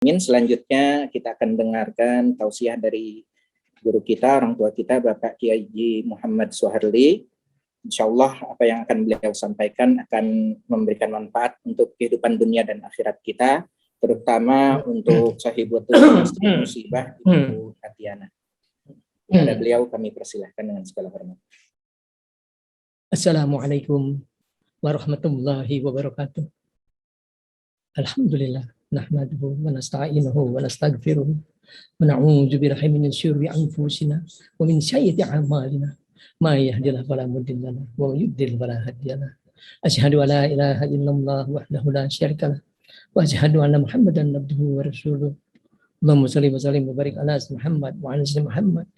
Selanjutnya kita akan dengarkan tausiah dari guru kita, orang tua kita, Bapak Kiai Muhammad Suharli. Insya Allah apa yang akan beliau sampaikan akan memberikan manfaat untuk kehidupan dunia dan akhirat kita, terutama untuk sahibatul musibah Ibu Tatiana. Kepada beliau kami persilahkan dengan segala hormat. Assalamualaikum warahmatullahi wabarakatuh. Alhamdulillah, nahmaduhu wa nasta'inuhu wa nastaghfiruh wa na'udzu billahi min syururi anfusina wa min sayyiati a'malina. May yahdihillahu fala mudilla lahu wa may yudlil fala hadiya lahu. Asyhadu an la ilaha illallah wahdahu la syarika lahu wa asyhadu anna Muhammadan abduhu wa rasuluh. Allahumma shalli wa sallim wa barik ala Muhammad wa ala ali Muhammad.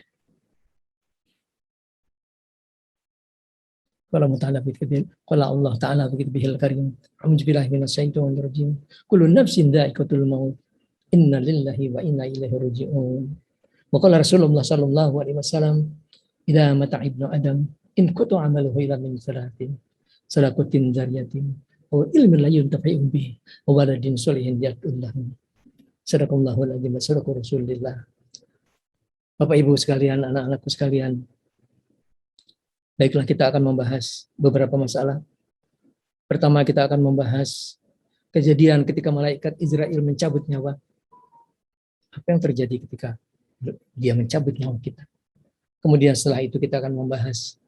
Qala Allah Ta'ala bihil karim. A'udzu billahi minasyaitonir rajim. Kullu nafsin dha'iqatul maut. Inna lillahi wa inna ilaihi raji'un. Wa qala Rasulullah sallallahu alaihi wasallam, idza mata ibnu adam in kutu amaluhu ila min salatin. Sadaqatin jariyatin wa ilmin la yuntafa'u bihi wa waladin sholihin yad'u lahu. Sadaqallahul azim wa sadaqa Rasulullah. Bapak Ibu sekalian, anak-anakku sekalian, baiklah, kita akan membahas beberapa masalah. Pertama, kita akan membahas kejadian ketika malaikat Israel mencabut nyawa. Apa yang terjadi ketika dia mencabut nyawa kita? Kemudian setelah itu kita akan membahas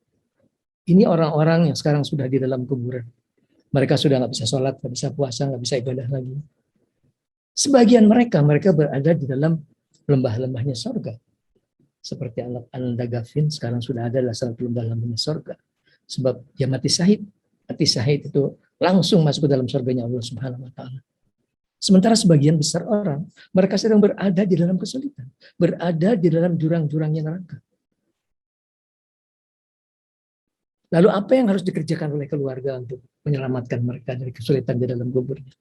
ini orang-orang yang sekarang sudah di dalam kuburan. Mereka sudah nggak bisa sholat, nggak bisa puasa, nggak bisa ibadah lagi. Sebagian mereka berada di dalam lembah-lembahnya surga. Seperti anak Anda Gavin sekarang sudah ada dalam lembah-lembahnya surga. Sebab dia mati syahid. Mati syahid itu langsung masuk ke dalam surganya Allah Subhanahu wa Ta'ala. Sementara sebagian besar orang, mereka sedang berada di dalam kesulitan, berada di dalam jurang-jurangnya neraka. Lalu apa yang harus dikerjakan oleh keluarga untuk menyelamatkan mereka dari kesulitan di dalam kuburnya?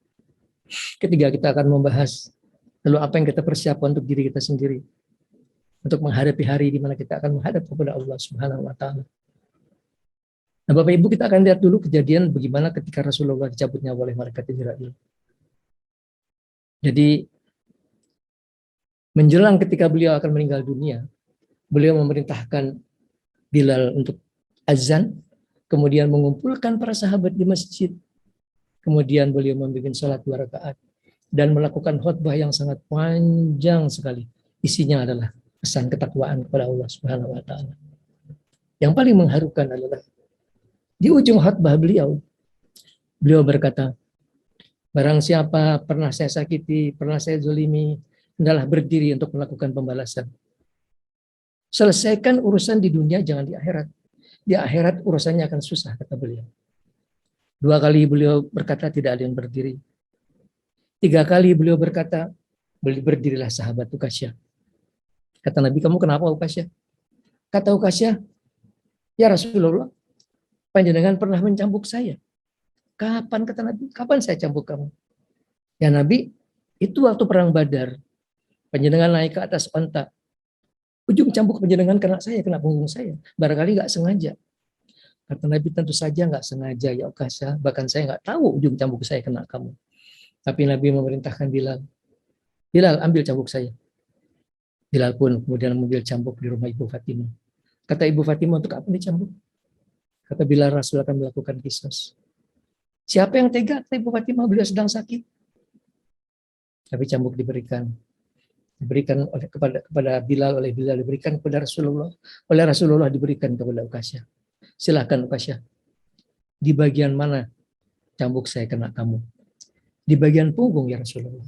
Ketiga, kita akan membahas lalu apa yang kita persiapkan untuk diri kita sendiri, untuk menghadapi hari di mana kita akan menghadap kepada Allah Subhanahu wa Ta'ala. Nah, Bapak Ibu, kita akan lihat dulu kejadian bagaimana ketika Rasulullah dicabut nyawa oleh malaikat Israel. Jadi menjelang ketika beliau akan meninggal dunia, beliau memerintahkan Bilal untuk azan, kemudian mengumpulkan para sahabat di masjid. Kemudian beliau membimbing salat 2 rakaat dan melakukan khutbah yang sangat panjang sekali. Isinya adalah pesan ketakwaan kepada Allah Subhanahu wa Ta'ala. Yang paling mengharukan adalah di ujung khutbah beliau berkata, barang siapa pernah saya sakiti, pernah saya zalimi, hendaklah berdiri untuk melakukan pembalasan. Selesaikan urusan di dunia, jangan di akhirat. Di akhirat urusannya akan susah, kata beliau. 2 kali beliau berkata tidak ada yang berdiri. 3 kali beliau berkata, berdirilah sahabat Uqasyah. Kata Nabi, kamu kenapa Uqasyah? Kata Uqasyah, ya Rasulullah, panjenengan pernah mencambuk saya. Kapan, kata Nabi, kapan saya cambuk kamu? Ya Nabi, itu waktu perang Badar. Panjenengan naik ke atas onta. Ujung cambuk panjenengan kena punggung saya. Barangkali nggak sengaja. Kata Nabi, tentu saja nggak sengaja ya Uqasyah. Bahkan saya nggak tahu ujung cambuk saya kena kamu. Tapi Nabi memerintahkan Bilal, ambil cambuk saya. Bilal pun kemudian mengambil cambuk di rumah Ibu Fatimah. Kata Ibu Fatimah, untuk apa dicambuk? Kata Bilal, Rasul akan melakukan qisas. Siapa yang tega? Kata Ibu Fatimah, beliau sedang sakit. Tapi cambuk diberikan oleh kepada Bilal, oleh Bilal diberikan kepada Rasulullah, oleh Rasulullah diberikan kepada Uqasyah. Silakan Uqasyah. Di bagian mana cambuk saya kena kamu? Di bagian punggung ya Rasulullah.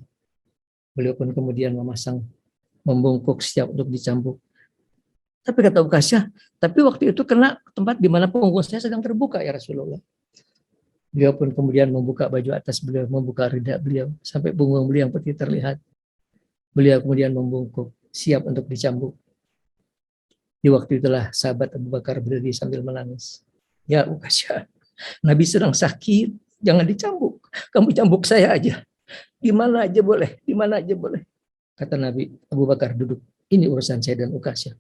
Beliau pun kemudian membungkuk siap untuk dicambuk. Tapi kata Uqasyah, tapi waktu itu kena tempat di mana punggung saya sedang terbuka ya Rasulullah. Beliau pun kemudian membuka baju atas beliau, membuka rida beliau, sampai punggung beliau yang putih terlihat. Beliau kemudian membungkuk, siap untuk dicambuk. Di waktu itulah sahabat Abu Bakar berdiri sambil menangis. Ya Uqasyah, Nabi sedang sakit, jangan dicambuk. Kamu cambuk saya aja. Di mana aja boleh, di mana aja boleh. Kata Nabi, Abu Bakar duduk. Ini urusan saya dan Uqasyah.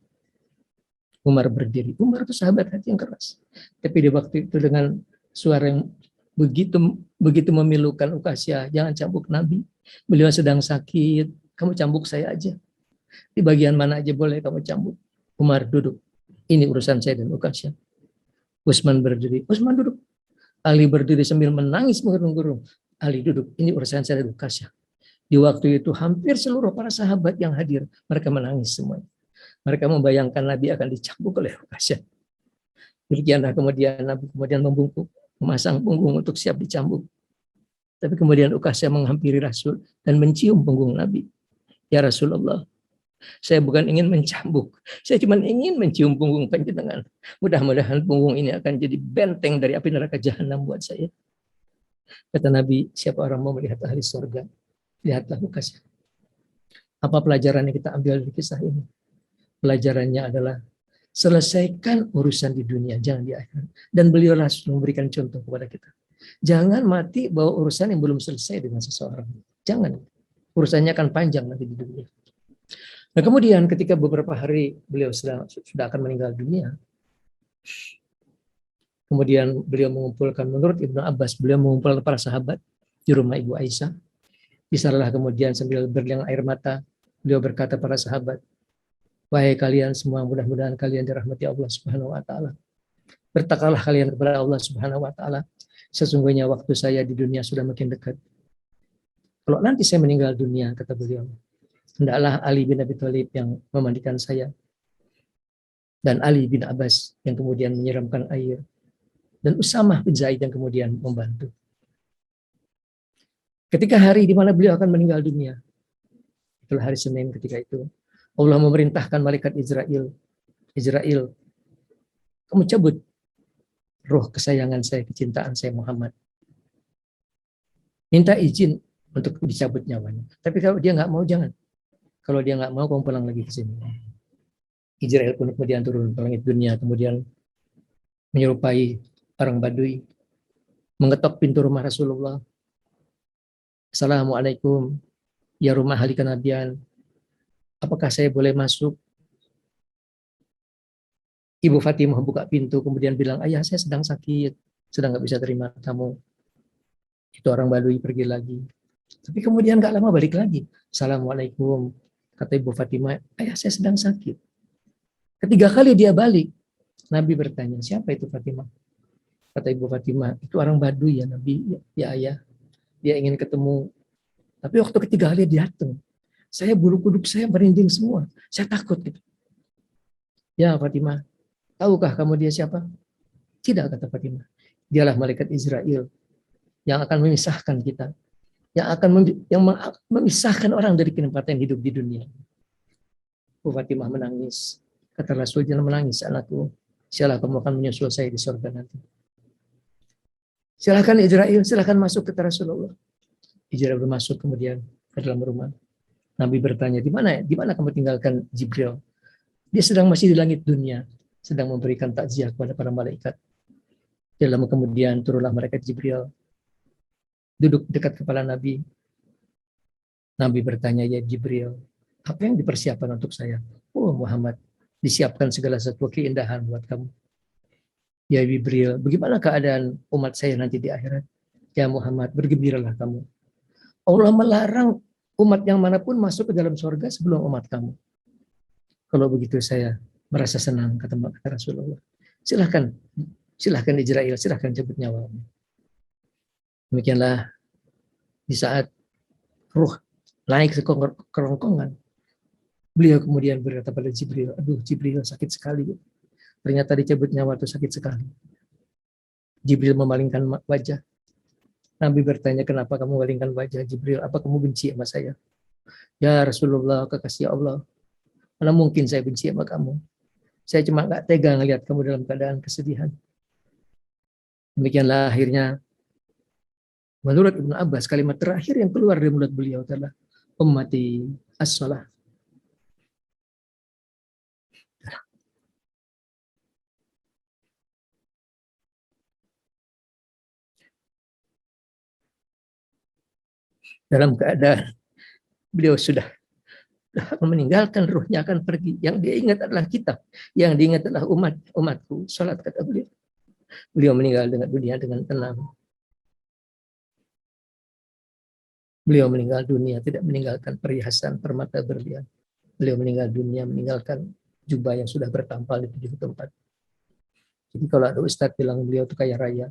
Umar berdiri. Umar itu sahabat hati yang keras. Tapi di waktu itu dengan suara yang begitu memilukan Uqasyah, jangan cambuk Nabi. Beliau sedang sakit, kamu cambuk saya aja. Di bagian mana aja boleh kamu cambuk. Umar duduk. Ini urusan saya dan Ukasyah. Utsman berdiri. Utsman duduk. Ali berdiri sambil menangis menggerung-gerung. Ali duduk. Ini urusan saya dan Ukasyah. Di waktu itu hampir seluruh para sahabat yang hadir, mereka menangis semua. Mereka membayangkan Nabi akan dicambuk oleh Ukasyah. Demikianlah kemudian Nabi kemudian membungkuk, memasang punggung untuk siap dicambuk. Tapi kemudian Ukasyah menghampiri Rasul dan mencium punggung Nabi. Ya Rasulullah, saya bukan ingin mencambuk, saya cuma ingin mencium punggung panjenengan. Mudah-mudahan punggung ini akan jadi benteng dari api neraka jahanam buat saya. Kata Nabi, siapa orang mau melihat ahli surga, lihatlah Ukasyah. Apa pelajaran yang kita ambil dari kisah ini? Pelajarannya adalah selesaikan urusan di dunia, jangan di akhirat. Dan beliau langsung memberikan contoh kepada kita. Jangan mati bawa urusan yang belum selesai dengan seseorang. Jangan. Urusannya akan panjang nanti di dunia. Nah kemudian ketika beberapa hari beliau sudah akan meninggal dunia, kemudian beliau mengumpulkan, menurut Ibnu Abbas, beliau mengumpulkan para sahabat di rumah Ibu Aisyah. Disanalah kemudian sambil berlinang air mata, beliau berkata para sahabat, wahai kalian semua, mudah-mudahan kalian dirahmati Allah Subhanahu wa taala. Bertakwalah kalian kepada Allah Subhanahu wa taala. Sesungguhnya waktu saya di dunia sudah makin dekat. Kalau nanti saya meninggal dunia, kata beliau, hendaklah Ali bin Abi Thalib yang memandikan saya, dan Ali bin Abbas yang kemudian menyiramkan air, dan Usamah bin Zaid yang kemudian membantu. Ketika hari di mana beliau akan meninggal dunia, itulah hari Senin ketika itu, Allah memerintahkan malaikat Israel, kamu cabut roh kesayangan saya, kecintaan saya Muhammad. Minta izin untuk dicabut nyawanya. Tapi kalau dia nggak mau, jangan. Kalau dia nggak mau, kamu pulang lagi ke sini. Israel pun kemudian turun ke langit dunia, kemudian menyerupai orang Badui, mengetok pintu rumah Rasulullah. Assalamualaikum, ya rumah ahli kenabian. Apakah saya boleh masuk? Ibu Fatimah buka pintu, kemudian bilang, ayah saya sedang sakit, sedang nggak bisa terima tamu. Itu orang Badui pergi lagi. Tapi kemudian nggak lama balik lagi. Assalamualaikum, kata Ibu Fatimah, ayah saya sedang sakit. Ketiga kali dia balik, Nabi bertanya, siapa itu Fatimah? Kata Ibu Fatimah, itu orang Badui ya Nabi, ya ayah. Dia ingin ketemu. Tapi waktu ketiga kali dia datang, saya bulu kuduk saya merinding semua. Saya takut gitu. Ya Fatimah, tahukah kamu dia siapa? Tidak, kata Fatimah. Dialah malaikat Israel yang akan memisahkan kita, yang akan memisahkan orang dari kenikmatan hidup di dunia. Bu Fatimah menangis. Kata Rasul, jangan menangis anakku. Sialah kamu akan menyusul saya di surga nanti. Silahkan Israel, silahkan masuk, kata Rasulullah. Israel masuk kemudian ke dalam rumah. Nabi bertanya, di mana kamu tinggalkan Jibril? Dia sedang masih di langit dunia, sedang memberikan takziah kepada para malaikat. Dalam kemudian turunlah malaikat Jibril, duduk dekat kepala Nabi. Nabi bertanya, ya Jibril, apa yang dipersiapkan untuk saya? Oh Muhammad, disiapkan segala sesuatu keindahan buat kamu. Ya Jibril, bagaimana keadaan umat saya nanti di akhirat? Ya Muhammad, bergembiralah kamu. Allah melarang umat yang manapun masuk ke dalam surga sebelum umat kamu. Kalau begitu saya merasa senang, kata Rasulullah. Silahkan Israel, silahkan cabut nyawamu. Demikianlah di saat ruh naik ke kerongkongan, beliau kemudian berkata pada Jibril, aduh Jibril sakit sekali. Ternyata dicabut nyawa itu sakit sekali. Jibril memalingkan wajah. Nabi bertanya, kenapa kamu memalingkan wajah Jibril? Apa kamu benci sama saya? Ya Rasulullah, kekasih Allah, mana mungkin saya benci sama kamu? Saya cuma nggak tega ngelihat kamu dalam keadaan kesedihan. Demikianlah akhirnya, menurut Ibnu Abbas, kalimat terakhir yang keluar dari mulut beliau adalah ummati as-salah. Dalam keadaan beliau sudah meninggalkan, ruhnya akan pergi. Yang dia ingat adalah kitab, yang diingat adalah umatku. Salat, kata beliau. Beliau meninggal dengan dunia dengan tenang. Beliau meninggal dunia tidak meninggalkan perhiasan permata berlian. Beliau meninggal dunia meninggalkan jubah yang sudah bertampal di 7 tempat. Jadi kalau ada ustadz bilang beliau itu kaya raya,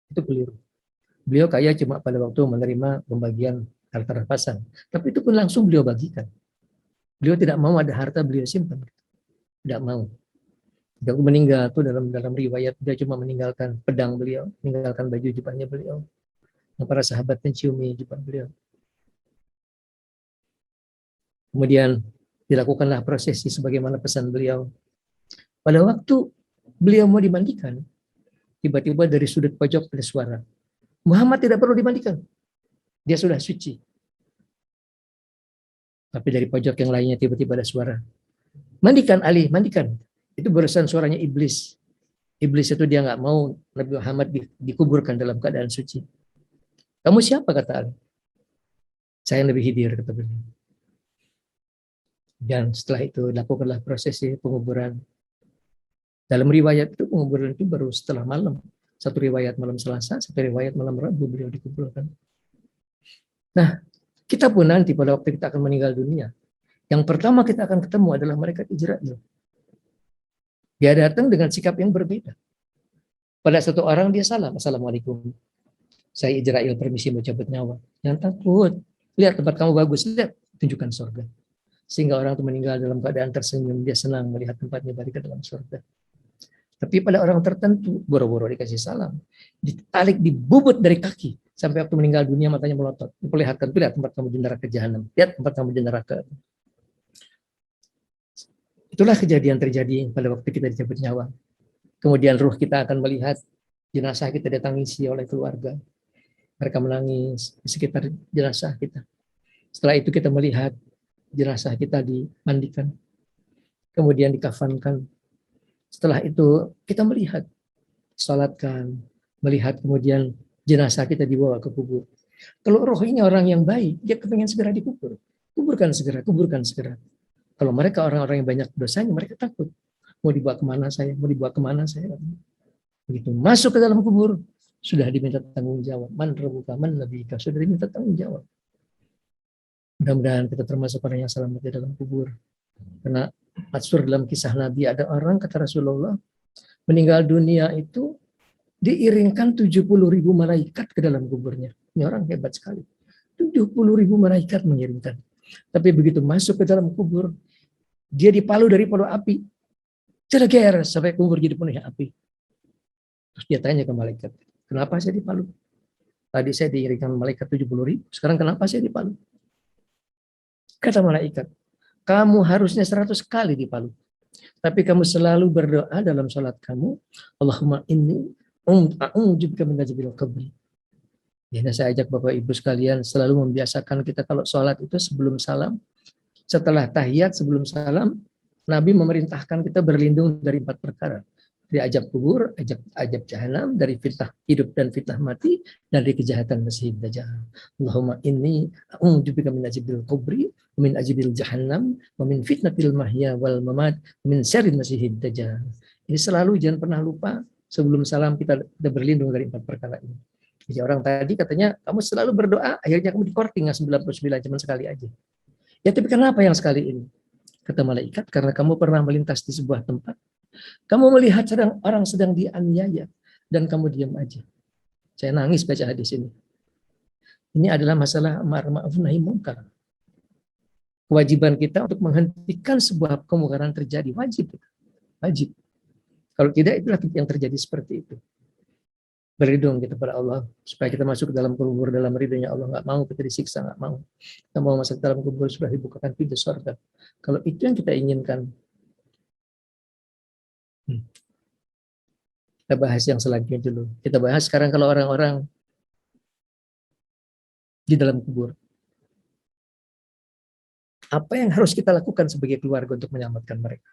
itu keliru. Beliau kaya cuma pada waktu menerima pembagian harta rampasan. Tapi itu pun langsung beliau bagikan. Beliau tidak mau ada harta beliau simpan. Tidak mau. Dia meninggal itu dalam riwayat dia cuma meninggalkan pedang beliau, meninggalkan baju jubahnya beliau. Yang para sahabat menciumi jubah beliau. Kemudian dilakukanlah prosesi sebagaimana pesan beliau. Pada waktu beliau mau dimandikan, tiba-tiba dari sudut pojok ada suara, Muhammad tidak perlu dimandikan, dia sudah suci. Tapi dari pojok yang lainnya tiba-tiba ada suara, mandikan Ali, mandikan. Itu barusan suaranya iblis. Iblis itu dia nggak mau Nabi Muhammad dikuburkan dalam keadaan suci. Kamu siapa, kata Ali? Saya Nabi Khidir, kata beliau. Dan setelah itu lakukanlah prosesi penguburan. Dalam riwayat itu penguburan itu baru setelah malam. Satu riwayat malam Selasa, satu riwayat malam Rabu beliau dikuburkan. Nah, kita pun nanti pada waktu kita akan meninggal dunia, yang pertama kita akan ketemu adalah malaikat Israil. Dia datang dengan sikap yang berbeda. Pada satu orang dia salam, Assalamualaikum. Saya Israil, permisi mau cabut nyawa. Jangan takut. Lihat tempat kamu bagus, lihat tunjukkan surga. Sehingga orang itu meninggal dalam keadaan tersenyum, dia senang melihat tempatnya balik ke dalam surga. Tapi pada orang tertentu, boro-boro dikasih salam, ditarik, dibubut dari kaki, sampai waktu meninggal dunia matanya melotot. Diperlihatkan, lihat tempat kamu di neraka jahanam, lihat tempat kamu di neraka. Itulah kejadian terjadi pada waktu kita dicabut nyawa. Kemudian ruh kita akan melihat jenazah kita ditangisi oleh keluarga. Mereka menangis di sekitar jenazah kita. Setelah itu kita melihat jenazah kita dimandikan, kemudian dikafankan. Setelah itu kita melihat, salatkan, melihat kemudian jenazah kita dibawa ke kubur. Kalau roh ini orang yang baik, dia kepengen segera dikubur. Kuburkan segera, kuburkan segera. Kalau mereka orang-orang yang banyak dosanya, mereka takut. Mau dibawa kemana saya? Mau dibawa kemana saya? Begitu masuk ke dalam kubur, sudah diminta tanggung jawab. Man rabbuka, man nabiyuka, sudah diminta tanggung jawab. Mudah-mudahan kita termasuk orang yang selamat di dalam kubur. Karena masyhur dalam kisah Nabi, ada orang, kata Rasulullah, meninggal dunia itu diiringkan 70.000 malaikat ke dalam kuburnya. Ini orang hebat sekali. 70.000 malaikat mengiringkan. Tapi begitu masuk ke dalam kubur, dia dipalu dari palu api. Cereger sampai kubur jadi penuh api. Terus dia tanya ke malaikat, kenapa saya dipalu? Tadi saya diiringkan malaikat 70.000, sekarang kenapa saya dipalu? Kata malaikat, kamu harusnya 100 kali dipalu. Tapi kamu selalu berdoa dalam salat kamu, Allahumma inni a'udzubika min adzabil qabr. Ya, saya ajak Bapak Ibu sekalian selalu membiasakan kita kalau salat itu sebelum salam, setelah tahiyat, sebelum salam, Nabi memerintahkan kita berlindung dari 4 perkara. Dari azab kubur, azab jahanam, dari fitnah hidup dan fitnah mati, dan dari kejahatan Masih Dajjal. Allahumma inni a'udzubika min azabil qabri, wa min azabil jahannam, wa min fitnatil mahya wal mamat, wa min syarril Masih Dajjal. Ini selalu jangan pernah lupa sebelum salam kita berlindung dari 4 perkara ini. Jadi orang tadi katanya kamu selalu berdoa, akhirnya kamu dikorting 99 cuma sekali aja. Ya tapi kenapa yang sekali ini? Kata malaikat, karena kamu pernah melintas di sebuah tempat, kamu melihat orang sedang dianiaya dan kamu diam aja. Saya nangis baca hadis ini. Ini adalah masalah amar ma'ruf nahi munkar. Kewajiban kita untuk menghentikan sebuah kemungkaran terjadi, wajib. Wajib. Kalau tidak, itulah yang terjadi seperti itu. Berlindung kita kepada Allah supaya kita masuk ke dalam kubur dalam ridhonya Allah. Nggak mau kita disiksa, nggak mau. Kita mau masuk ke dalam kubur sudah dibukakan pintu surga. Kalau itu yang kita inginkan, kita bahas yang selanjutnya dulu. Kita bahas sekarang kalau orang-orang di dalam kubur. Apa yang harus kita lakukan sebagai keluarga untuk menyelamatkan mereka?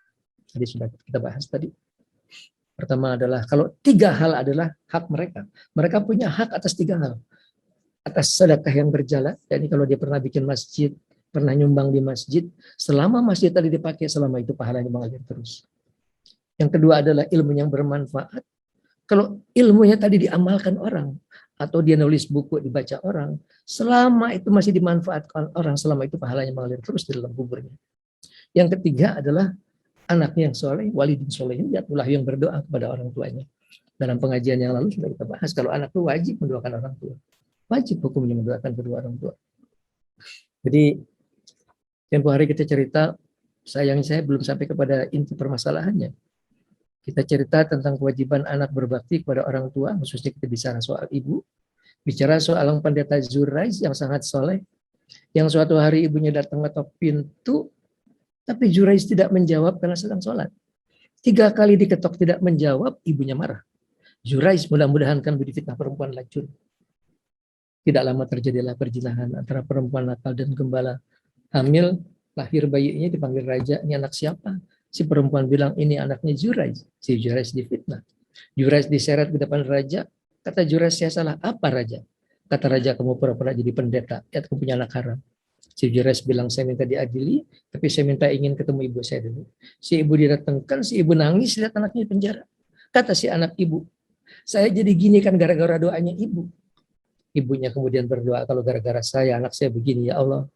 Tadi sudah kita bahas tadi. Pertama adalah kalau 3 hal adalah hak mereka. Mereka punya hak atas 3 hal. Atas sedekah yang berjalan, jadi kalau dia pernah bikin masjid, pernah nyumbang di masjid, selama masjid tadi dipakai, selama itu pahalanya mengalir terus. Yang kedua adalah ilmu yang bermanfaat. Kalau ilmunya tadi diamalkan orang, atau dia nulis buku dibaca orang, selama itu masih dimanfaatkan orang, selama itu pahalanya mengalir terus di dalam kuburnya. Yang ketiga adalah anaknya yang soleh, walidin soleh, itulah yang berdoa kepada orang tuanya. Dalam pengajian yang lalu sudah kita bahas, kalau anak itu wajib mendoakan orang tua. Wajib hukumnya mendoakan kedua orang tua. Jadi, tempo hari kita cerita, sayangnya saya belum sampai kepada inti permasalahannya. Kita cerita tentang kewajiban anak berbakti kepada orang tua, khususnya kita bicara soal ibu, bicara soal pendeta Jurais yang sangat soleh, yang suatu hari ibunya datang ketok pintu, tapi Jurais tidak menjawab karena sedang sholat. 3 kali diketok tidak menjawab, ibunya marah. Jurais, mudah-mudahan kan difitnah perempuan lacur. Tidak lama terjadilah perzinahan antara perempuan nakal dan gembala. Hamil, lahir bayinya dipanggil raja, ini anak siapa? Si perempuan bilang, ini anaknya Jurais. Si Jurais difitnah. Jurais diseret ke depan raja. Kata Jurais, saya salah. Apa raja? Kata raja, kamu pura-pura jadi pendeta. Ya, kamu punya anak haram. Si Jurais bilang, saya minta diadili, tapi saya minta ingin ketemu ibu saya dulu. Si ibu didatangkan, si ibu nangis, lihat anaknya di penjara. Kata si anak ibu, saya jadi gini kan gara-gara doanya ibu. Ibunya kemudian berdoa, kalau gara-gara saya, anak saya begini, ya Allah.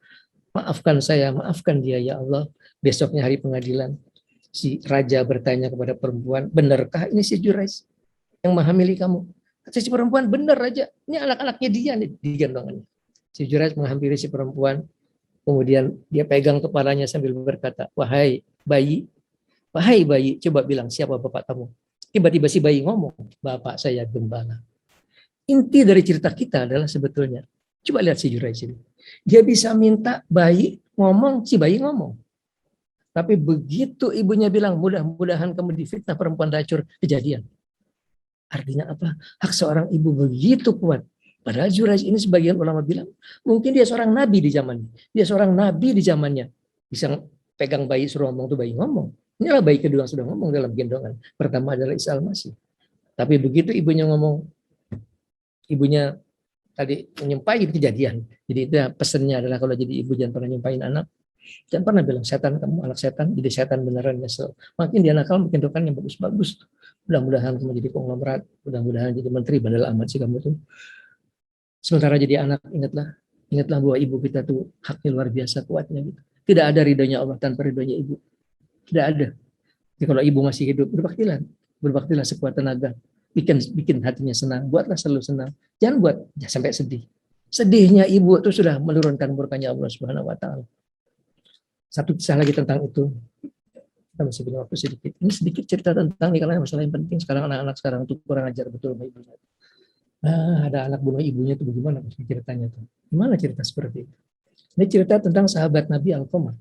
Maafkan saya, maafkan dia, ya Allah. Besoknya hari pengadilan, si raja bertanya kepada perempuan, benarkah ini si Jurais yang menghamili kamu? Kata si perempuan, benar raja, ini anak-anaknya dia nih, digendongannya. Si Jurais menghampiri si perempuan, kemudian dia pegang kepalanya sambil berkata, wahai bayi, coba bilang siapa bapak kamu? Tiba-tiba si bayi ngomong, bapak saya gembala. Inti dari cerita kita adalah sebetulnya, coba lihat si Jurais ini. Dia bisa minta bayi ngomong, si bayi ngomong. Tapi begitu ibunya bilang, mudah-mudahan kamu difitnah perempuan racun, kejadian. Artinya apa? Hak seorang ibu begitu kuat. Padahal Jurais ini sebagian ulama bilang, mungkin dia seorang nabi di zamannya. Dia seorang nabi di zamannya. Bisa pegang bayi suruh ngomong, tuh bayi ngomong. Inilah bayi kedua yang sudah ngomong dalam gendongan. Pertama adalah Isa Al-Masih. Tapi begitu ibunya ngomong, ibunya tadi menyumpahi kejadian. Jadi itu pesannya adalah kalau jadi ibu jangan pernah nyumpahin anak. Jangan pernah bilang setan kamu anak setan, jadi setan beneran nyesel. Makin dia nakal, makin doakan yang bagus-bagus. Mudah-mudahan kamu jadi konglomerat, mudah-mudahan jadi menteri, bandel amat sih kamu tuh. Sementara jadi anak, ingatlah bahwa ibu kita tuh haknya luar biasa kuatnya gitu. Tidak ada ridhonya Allah tanpa ridhonya ibu. Tidak ada. Jadi kalau ibu masih hidup, berbaktilah sekuat tenaga. Bikin hatinya senang, buatlah selalu senang. Jangan buat sampai sedih. Sedihnya ibu itu sudah menurunkan murkanya Allah Subhanahu wa taala. Satu kisah lagi tentang itu. Kita masih punya waktu sedikit. Ini sedikit cerita tentang ini karena masalah yang penting. Sekarang anak-anak sekarang itu kurang ajar betul sama ibunya. Ada anak bunuh ibunya itu bagaimana ceritanya tuh? Gimana cerita seperti itu? Ini cerita tentang sahabat Nabi Alqamah.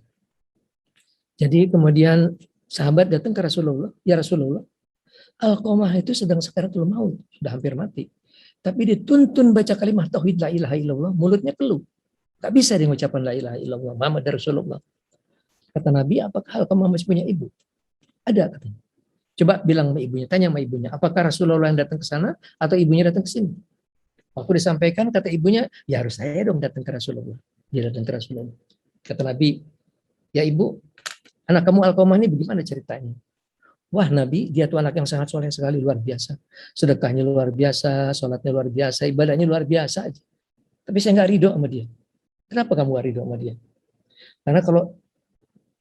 Jadi kemudian sahabat datang ke Rasulullah, ya Rasulullah, Alqamah itu sedang sakaratul maut, sudah hampir mati. Tapi dituntun baca kalimat tauhid la ilaha illallah, mulutnya keluh. Tak bisa dia mengucapkan la ilaha illallah, Muhammad Rasulullah. Kata Nabi, apakah Alqamah masih punya ibu? Ada katanya. Coba bilang sama ibunya, tanya sama ibunya, apakah Rasulullah yang datang ke sana atau ibunya datang ke sini? Waktu disampaikan, kata ibunya, ya harus saya dong datang ke Rasulullah. Dia datang ke Rasulullah. Kata Nabi, ya ibu, anak kamu Alqamah ini bagaimana ceritanya? Wah Nabi, dia tuh anak yang sangat soleh sekali, luar biasa. Sedekahnya luar biasa, sholatnya luar biasa, ibadahnya luar biasa aja. Tapi saya nggak ridho sama dia. Kenapa kamu nggak ridho sama dia? Karena kalau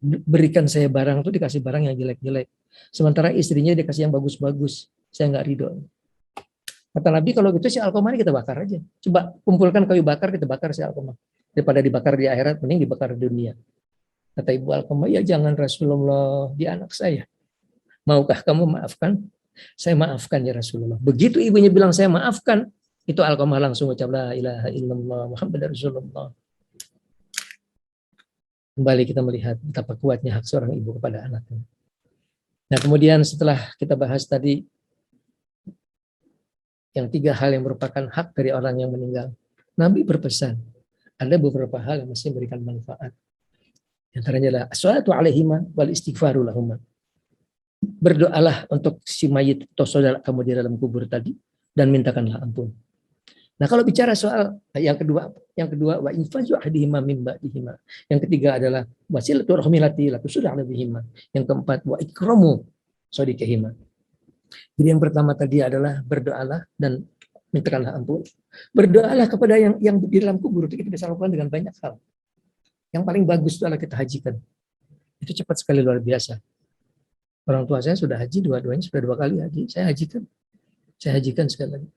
berikan saya barang tuh dikasih barang yang jelek-jelek. Sementara istrinya dikasih yang bagus-bagus. Saya nggak ridho. Kata Nabi, kalau gitu si Alqamah kita bakar aja. Coba kumpulkan kayu bakar, kita bakar si Alqamah. Daripada dibakar di akhirat, mending dibakar di dunia. Kata ibu Alqamah, ya jangan Rasulullah, dia anak saya. Maukah kamu maafkan? Saya maafkan ya Rasulullah. Begitu ibunya bilang saya maafkan, itu Alqamah langsung ucap la ilaha illallah Muhammad Rasulullah. Kembali kita melihat betapa kuatnya hak seorang ibu kepada anaknya. Nah kemudian setelah kita bahas tadi yang 3 hal yang merupakan hak dari orang yang meninggal, Nabi berpesan ada beberapa hal yang mesti memberikan manfaat. Yang antaranya adalah as-salatu alaihima wal istighfaru lahuma. Berdoalah untuk si mayit atau saudara kamu di dalam kubur tadi dan mintakanlah ampun. Nah kalau bicara soal yang kedua wa infaju ahdihima min ba'dihima. Yang ketiga adalah wasilatur rahmilati la tusud alaihima. Yang keempat wa ikramu sadiqihima. Jadi yang pertama tadi adalah berdoalah dan mintakanlah ampun. Berdoalah kepada yang di dalam kubur, itu kita bisa lakukan dengan banyak hal. Yang paling bagus adalah kita hajikan. Itu cepat sekali, luar biasa. Orang tua saya sudah haji, dua-duanya sudah 2 kali haji. Saya hajikan sekali lagi.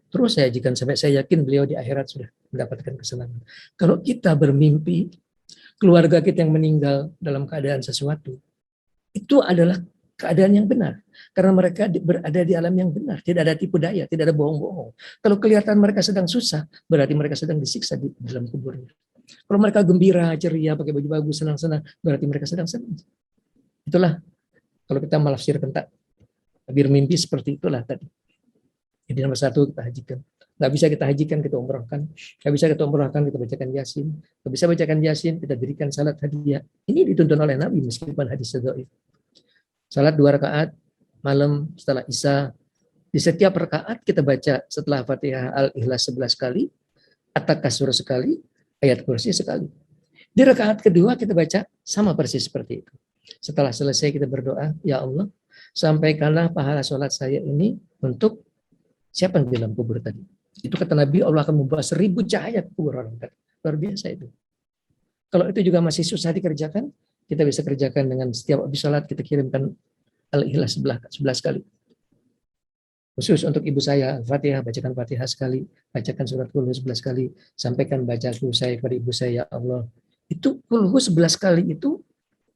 Terus saya hajikan sampai saya yakin beliau di akhirat sudah mendapatkan kesenangan. Kalau kita bermimpi, keluarga kita yang meninggal dalam keadaan sesuatu, itu adalah keadaan yang benar. Karena mereka berada di alam yang benar. Tidak ada tipu daya, tidak ada bohong-bohong. Kalau kelihatan mereka sedang susah, berarti mereka sedang disiksa di dalam kuburnya. Kalau mereka gembira, ceria, pakai baju bagus, senang-senang, berarti mereka sedang senang. Itulah kalau kita menafsirkan tabir mimpi seperti itulah tadi. Jadi nomor 1 kita hajikan. Nggak bisa kita hajikan, kita umrahkan. Nggak bisa kita umrahkan, kita bacakan Yasin. Nggak bisa bacakan Yasin, kita dirikan salat hadiah. Ini dituntun oleh Nabi meskipun hadis dhaif. Salat 2 rakaat malam setelah Isya. Di setiap rakaat kita baca setelah Fatihah Al-Ikhlas 11 kali, At-Takasur sekali, ayat kursi sekali. Di rakaat kedua kita baca sama persis seperti itu. Setelah selesai kita berdoa, ya Allah, sampaikanlah pahala sholat saya ini untuk siapa yang di dalam kubur tadi. Itu kata Nabi, Allah akan membawa 1000 cahaya ke kubur orang tadi. Luar biasa itu. Kalau itu juga masih susah dikerjakan, kita bisa kerjakan dengan setiap habis sholat kita kirimkan Al-Ikhlas 11 kali. Khusus untuk ibu saya, Al-Fatihah, bacakan Fatihah sekali, bacakan surat Qul 11 kali, sampaikan baca Qul saya kepada ibu saya, ya Allah. Itu Qul 11 kali itu,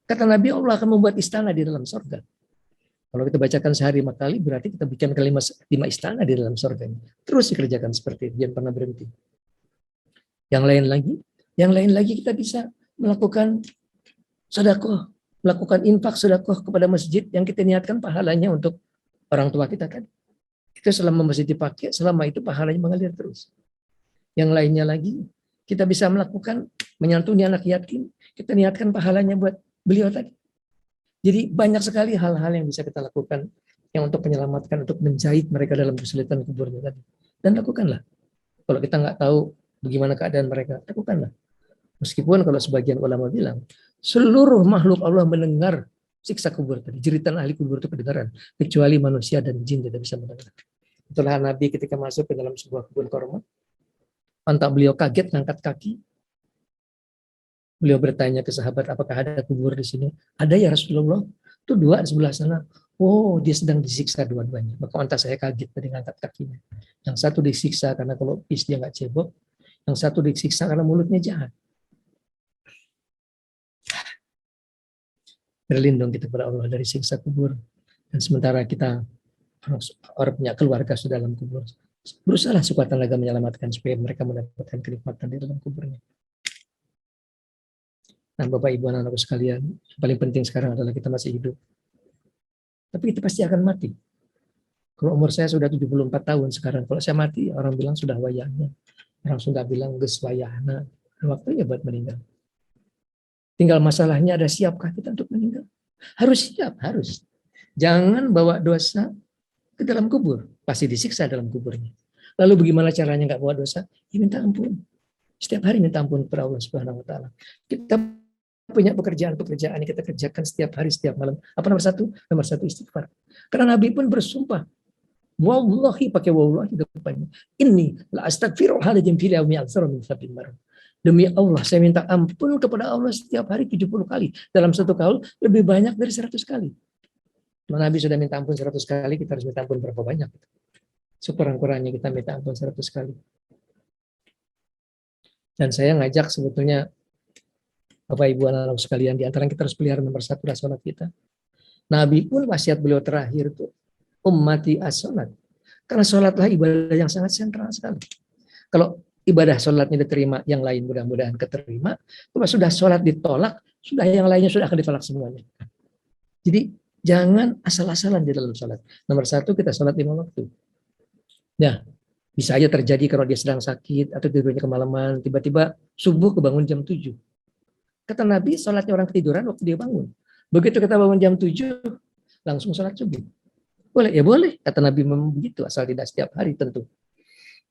kata Nabi, Allah akan membuat istana di dalam surga. Kalau kita bacakan sehari 5 kali, berarti kita bikin 5 istana di dalam surga. Terus dikerjakan seperti itu, jangan pernah berhenti. Yang lain lagi kita bisa melakukan sedekah, melakukan infak sedekah kepada masjid yang kita niatkan pahalanya untuk orang tua kita kan. Itu selama masjid dipakai, selama itu pahalanya mengalir terus. Yang lainnya lagi, kita bisa melakukan menyantuni anak yatim, kita niatkan pahalanya buat beliau tadi. Jadi banyak sekali hal-hal yang bisa kita lakukan yang untuk menyelamatkan, untuk menjahit mereka dalam kesulitan kuburnya tadi. Dan lakukanlah. Kalau kita nggak tahu bagaimana keadaan mereka, lakukanlah. Meskipun kalau sebagian ulama bilang, seluruh makhluk Allah mendengar siksa kubur tadi. Jeritan ahli kubur itu kedengaran. Kecuali manusia dan jin tidak bisa mendengar. Itulah Nabi ketika masuk ke dalam sebuah kebun korma. Entah beliau kaget, ngangkat kaki. Beliau bertanya ke sahabat, apakah ada kubur di sini? Ada ya Rasulullah. Itu 2 di sebelah sana. Oh, dia sedang disiksa dua-duanya. Maka entah saya kaget tadi ngangkat kakinya. Yang satu disiksa karena kalau pis dia nggak cebok. Yang satu disiksa karena mulutnya jahat. Berlindung kita kepada Allah dari siksa kubur. Dan sementara kita orang punya keluarga sudah dalam kubur, berusaha sekuat tenaga menyelamatkan supaya mereka mendapatkan kenikmatan di dalam kuburnya. Nah, Bapak Ibu anak-anakku sekalian, yang paling penting sekarang adalah kita masih hidup. Tapi kita pasti akan mati. Kalau umur saya sudah 74 tahun sekarang, kalau saya mati, orang bilang sudah wayahnya. Orang sudah bilang geus wayahna. Waktunya buat meninggal. Tinggal masalahnya ada siapkah kita untuk meninggal? Harus siap, harus. Jangan bawa dosa ke dalam kubur. Pasti disiksa dalam kuburnya. Lalu bagaimana caranya nggak bawa dosa? Ya minta ampun. Setiap hari minta ampun kepada Allah Subhanahu wa taala. Kita punya pekerjaan-pekerjaan yang kita kerjakan setiap hari, setiap malam. Apa nomor 1? Nomor 1 istighfar. Karena Nabi pun bersumpah. Wallahi, pakai wallahi depannya. Inni la astaghfirullahaladzim fil yaumi aktsara min 70 marrah. Demi Allah, saya minta ampun kepada Allah setiap hari 70 kali. Dalam satu kaul lebih banyak dari 100 kali. Kalau Nabi sudah minta ampun 100 kali, kita harus minta ampun berapa banyak? Sekurang-kurangnya kita minta ampun 100 kali. Dan saya ngajak sebetulnya Bapak Ibu anak-anak sekalian, di antara kita harus pelihara nomor 1 adalah sholat kita. Nabi pun wasiat beliau terakhir itu ummati as-sholat. Karena sholatlah ibadah yang sangat sentral sekali. Kalau ibadah sholatnya diterima, yang lain mudah-mudahan keterima. Kalau sudah sholat ditolak, sudah yang lainnya sudah akan ditolak semuanya. Jadi jangan asal-asalan di dalam sholat. Nomor 1 kita sholat 5 waktu. Nah, bisa aja terjadi kalau dia sedang sakit atau tidurnya kemalaman, tiba-tiba subuh kebangun jam 7. Kata Nabi, sholatnya orang ketiduran waktu dia bangun. Begitu kita bangun jam 7, langsung sholat subuh. Boleh? Ya boleh. Kata Nabi memang begitu, asal tidak setiap hari tentu.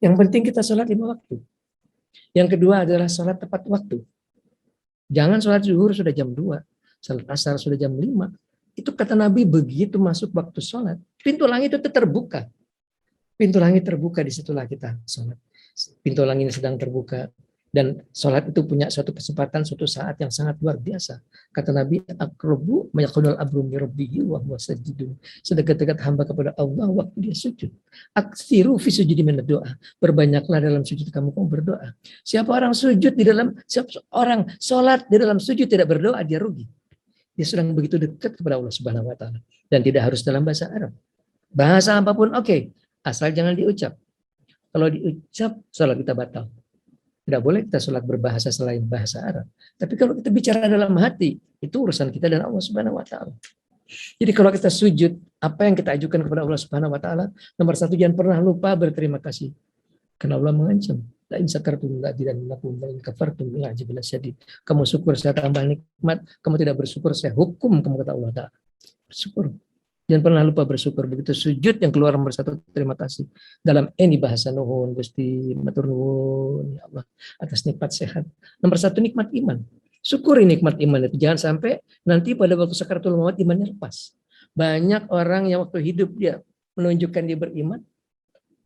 Yang penting kita sholat 5 waktu. Yang kedua adalah sholat tepat waktu. Jangan sholat zuhur sudah jam 2, sholat asar sudah jam 5. Itu kata Nabi begitu masuk waktu sholat, pintu langit itu terbuka. Pintu langit terbuka, disitulah kita sholat. Pintu langit sedang terbuka. Dan sholat itu punya suatu kesempatan, suatu saat yang sangat luar biasa. Kata Nabi, aqrabu mayakunul abru min rabbihi wa huwa sajidun. Sedekat-dekat hamba kepada Allah waktu dia sujud. Aksiru fi sujudi min doa. Perbanyaklah dalam sujud kamu berdoa. Siapa orang sholat di dalam sujud tidak berdoa, dia rugi. Dia sedang begitu dekat kepada Allah Subhanahu wa taala. Dan tidak harus dalam bahasa Arab. Bahasa apapun oke, asal jangan diucap. Kalau diucap, sholat kita batal. Tidak boleh kita sholat berbahasa selain bahasa Arab. Tapi kalau kita bicara dalam hati, itu urusan kita dan Allah Subhanahu wa taala. Jadi kalau kita sujud, apa yang kita ajukan kepada Allah Subhanahu wa taala, nomor satu, jangan pernah lupa berterima kasih. Karena Allah mengancam, la in syakartum la azidannakum wa in kafartum la azabil syadid. Kamu syukur saya tambah nikmat, kamu tidak bersyukur saya hukum kamu, kata Allah taala. Bersyukur. Jangan pernah lupa bersyukur. Begitu sujud yang keluar nomor satu, terima kasih. Dalam ini bahasa nuhun, Gusti matur nuhun ya Allah atas nikmat sehat. Nomor satu, nikmat iman. Syukuri nikmat iman itu. Jangan sampai nanti pada waktu sakaratul maut imannya lepas. Banyak orang yang waktu hidup dia menunjukkan dia beriman,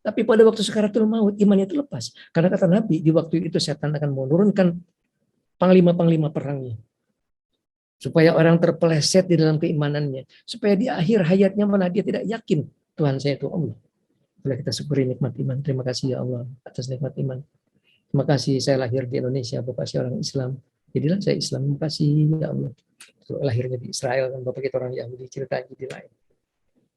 tapi pada waktu sakaratul maut imannya itu lepas. Karena kata Nabi, di waktu itu setan akan menurunkan panglima-panglima perangnya. Supaya orang terpeleset di dalam keimanannya. Supaya di akhir hayatnya malah dia tidak yakin Tuhan saya itu Allah. Bila kita syukuri nikmat iman. Terima kasih ya Allah atas nikmat iman. Terima kasih saya lahir di Indonesia, Bapak saya orang Islam. Jadilah saya Islam. Terima kasih ya Allah. Lahirnya di Israel dan Bapak kita orang Yahudi, ceritanya di lain.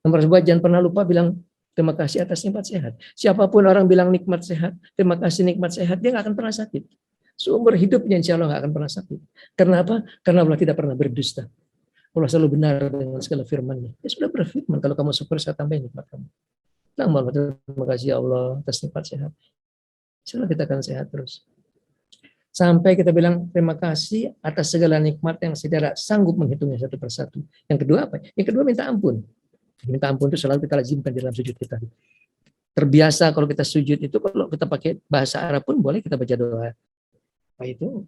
Nomor dua, jangan pernah lupa bilang terima kasih atas nikmat sehat. Siapapun orang bilang nikmat sehat, terima kasih nikmat sehat, dia nggak akan pernah sakit. Seumur hidupnya insya Allah nggak akan pernah sakit. Karena apa? Karena Allah tidak pernah berdusta. Allah selalu benar dengan segala firman-Nya. Dia sudah berfirman, kalau kamu syukur saya tambahin nikmat kamu. Terima kasih ya Allah atas nikmat sehat. Insya Allah kita akan sehat terus. Sampai kita bilang terima kasih atas segala nikmat yang saudara sanggup menghitungnya satu persatu. Yang kedua apa? Yang kedua minta ampun. Minta ampun itu selalu kita lazimkan di dalam sujud kita. Terbiasa kalau kita sujud itu, kalau kita pakai bahasa Arab pun boleh kita baca doa. Apa itu?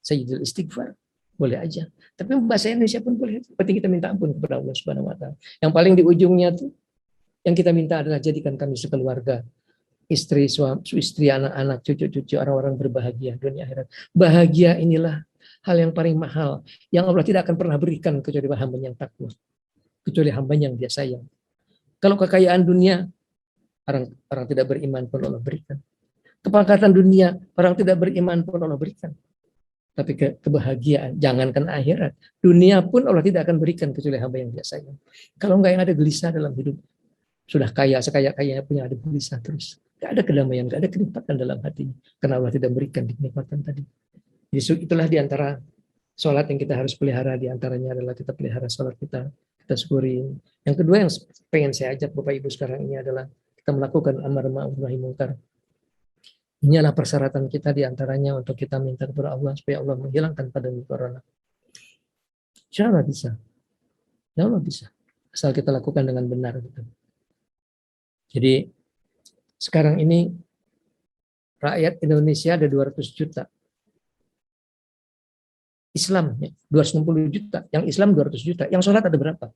Sayyidul istighfar. Boleh aja. Tapi bahasa Indonesia pun boleh. Penting kita minta ampun kepada Allah Subhanahu wa taala. Yang paling di ujungnya tuh yang kita minta adalah jadikan kami sekeluarga, istri, suami, istri, anak-anak, cucu-cucu, orang-orang berbahagia dunia akhirat. Bahagia inilah hal yang paling mahal yang Allah tidak akan pernah berikan kecuali hamba yang takwa, kecuali hamba yang dia sayang. Kalau kekayaan dunia, orang tidak beriman pun Allah berikan. Kepangkatan dunia, orang tidak beriman pun Allah berikan. Tapi kebahagiaan, jangankan akhirat, dunia pun Allah tidak akan berikan kecuali hamba yang dia sayang. Kalau enggak yang ada gelisah dalam hidup, sudah kaya, sekaya-kayanya punya ada gelisah terus. Enggak ada kedamaian, enggak ada kenikmatan dalam hatinya. Karena Allah tidak berikan kenikmatan tadi. Jadi itulah diantara sholat yang kita harus pelihara, diantaranya adalah kita pelihara sholat kita syukuri. Yang kedua yang pengen saya ajak Bapak Ibu sekarang ini adalah kita melakukan amar ma'ruf nahi munkar. Ini adalah persyaratan kita diantaranya untuk kita minta kepada Allah supaya Allah menghilangkan pandemi corona. Insya Allah bisa. Insya Allah bisa. Asal kita lakukan dengan benar. Gitu. Jadi sekarang ini rakyat Indonesia ada 200 juta. Islam 260 juta. Yang Islam 200 juta. Yang sholat ada berapa?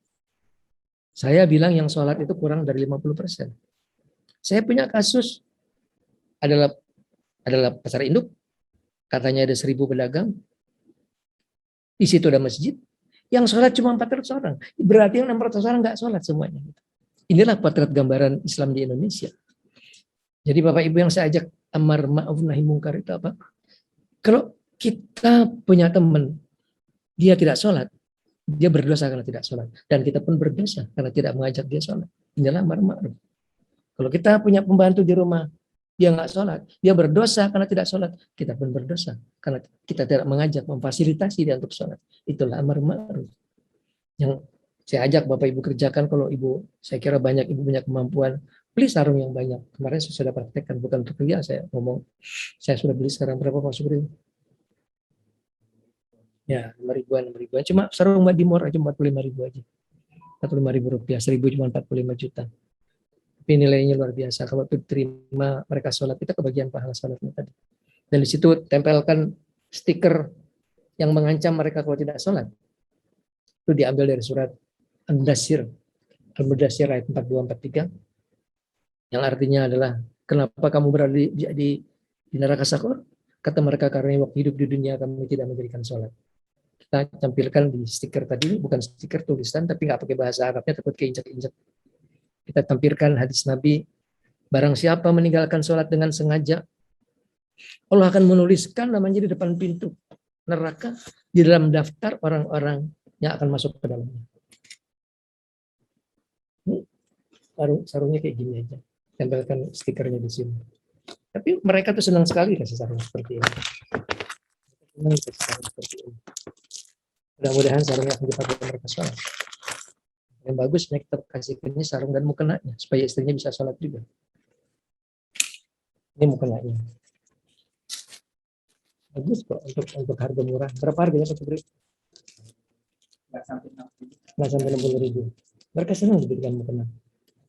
Saya bilang yang sholat itu kurang dari 50%. Saya punya kasus adalah pasar induk, katanya ada 1.000 pedagang, di situ ada masjid, yang sholat cuma 400 orang, berarti yang 600 orang nggak sholat semuanya. Inilah potret gambaran Islam di Indonesia. Jadi Bapak Ibu yang saya ajak amar ma'ruf nahi munkar itu apa? Kalau kita punya teman, dia tidak sholat, dia berdosa karena tidak sholat, dan kita pun berdosa karena tidak mengajak dia sholat. Inilah amar ma'ruf. Kalau kita punya pembantu di rumah, dia nggak sholat, dia berdosa karena tidak sholat, kita pun berdosa karena kita tidak mengajak, memfasilitasi dia untuk sholat. Itulah amar ma'ruf yang saya ajak Bapak Ibu kerjakan. Kalau Ibu, saya kira banyak Ibu punya kemampuan, beli sarung yang banyak. Kemarin saya sudah praktekkan, bukan untuk dia, saya ngomong, saya sudah beli sekarang berapa Pak Subri? Ya, 5 ribuan. Cuma sarung di mall aja 45.000 aja. 45.000 rupiah, 1.000 cuma 45 juta. Tapi nilainya luar biasa. Kalau diterima mereka sholat, kita kebagian pahala sholatnya tadi. Dan di situ tempelkan stiker yang mengancam mereka kalau tidak sholat. Itu diambil dari surat Al-Mudaththir ayat 42-43. Yang artinya adalah, kenapa kamu berada di neraka sakor? Kata mereka, karena waktu hidup di dunia kami tidak mendirikan sholat. Kita tampilkan di stiker tadi, bukan stiker tulisan, tapi nggak pakai bahasa Arabnya, takut keinjak-injak. Kita tampilkan hadis Nabi, barang siapa meninggalkan sholat dengan sengaja, Allah akan menuliskan namanya di depan pintu neraka, di dalam daftar orang-orang yang akan masuk ke dalamnya. Ini sarungnya kayak gini aja, tempelkan stikernya di sini. Tapi mereka tuh senang sekali kasih sarung seperti ini. Senang kasih sarung seperti ini. Mudah-mudahan sarungnya akan dipakai mereka sholat. Yang bagusnya kita kasih ini sarung dan mukenanya, supaya istrinya bisa sholat juga. Ini mukenanya. Bagus kok untuk harga murah. Berapa harganya Pak Subri? Nggak sampai 60.000. Mereka senang diberikan mukena.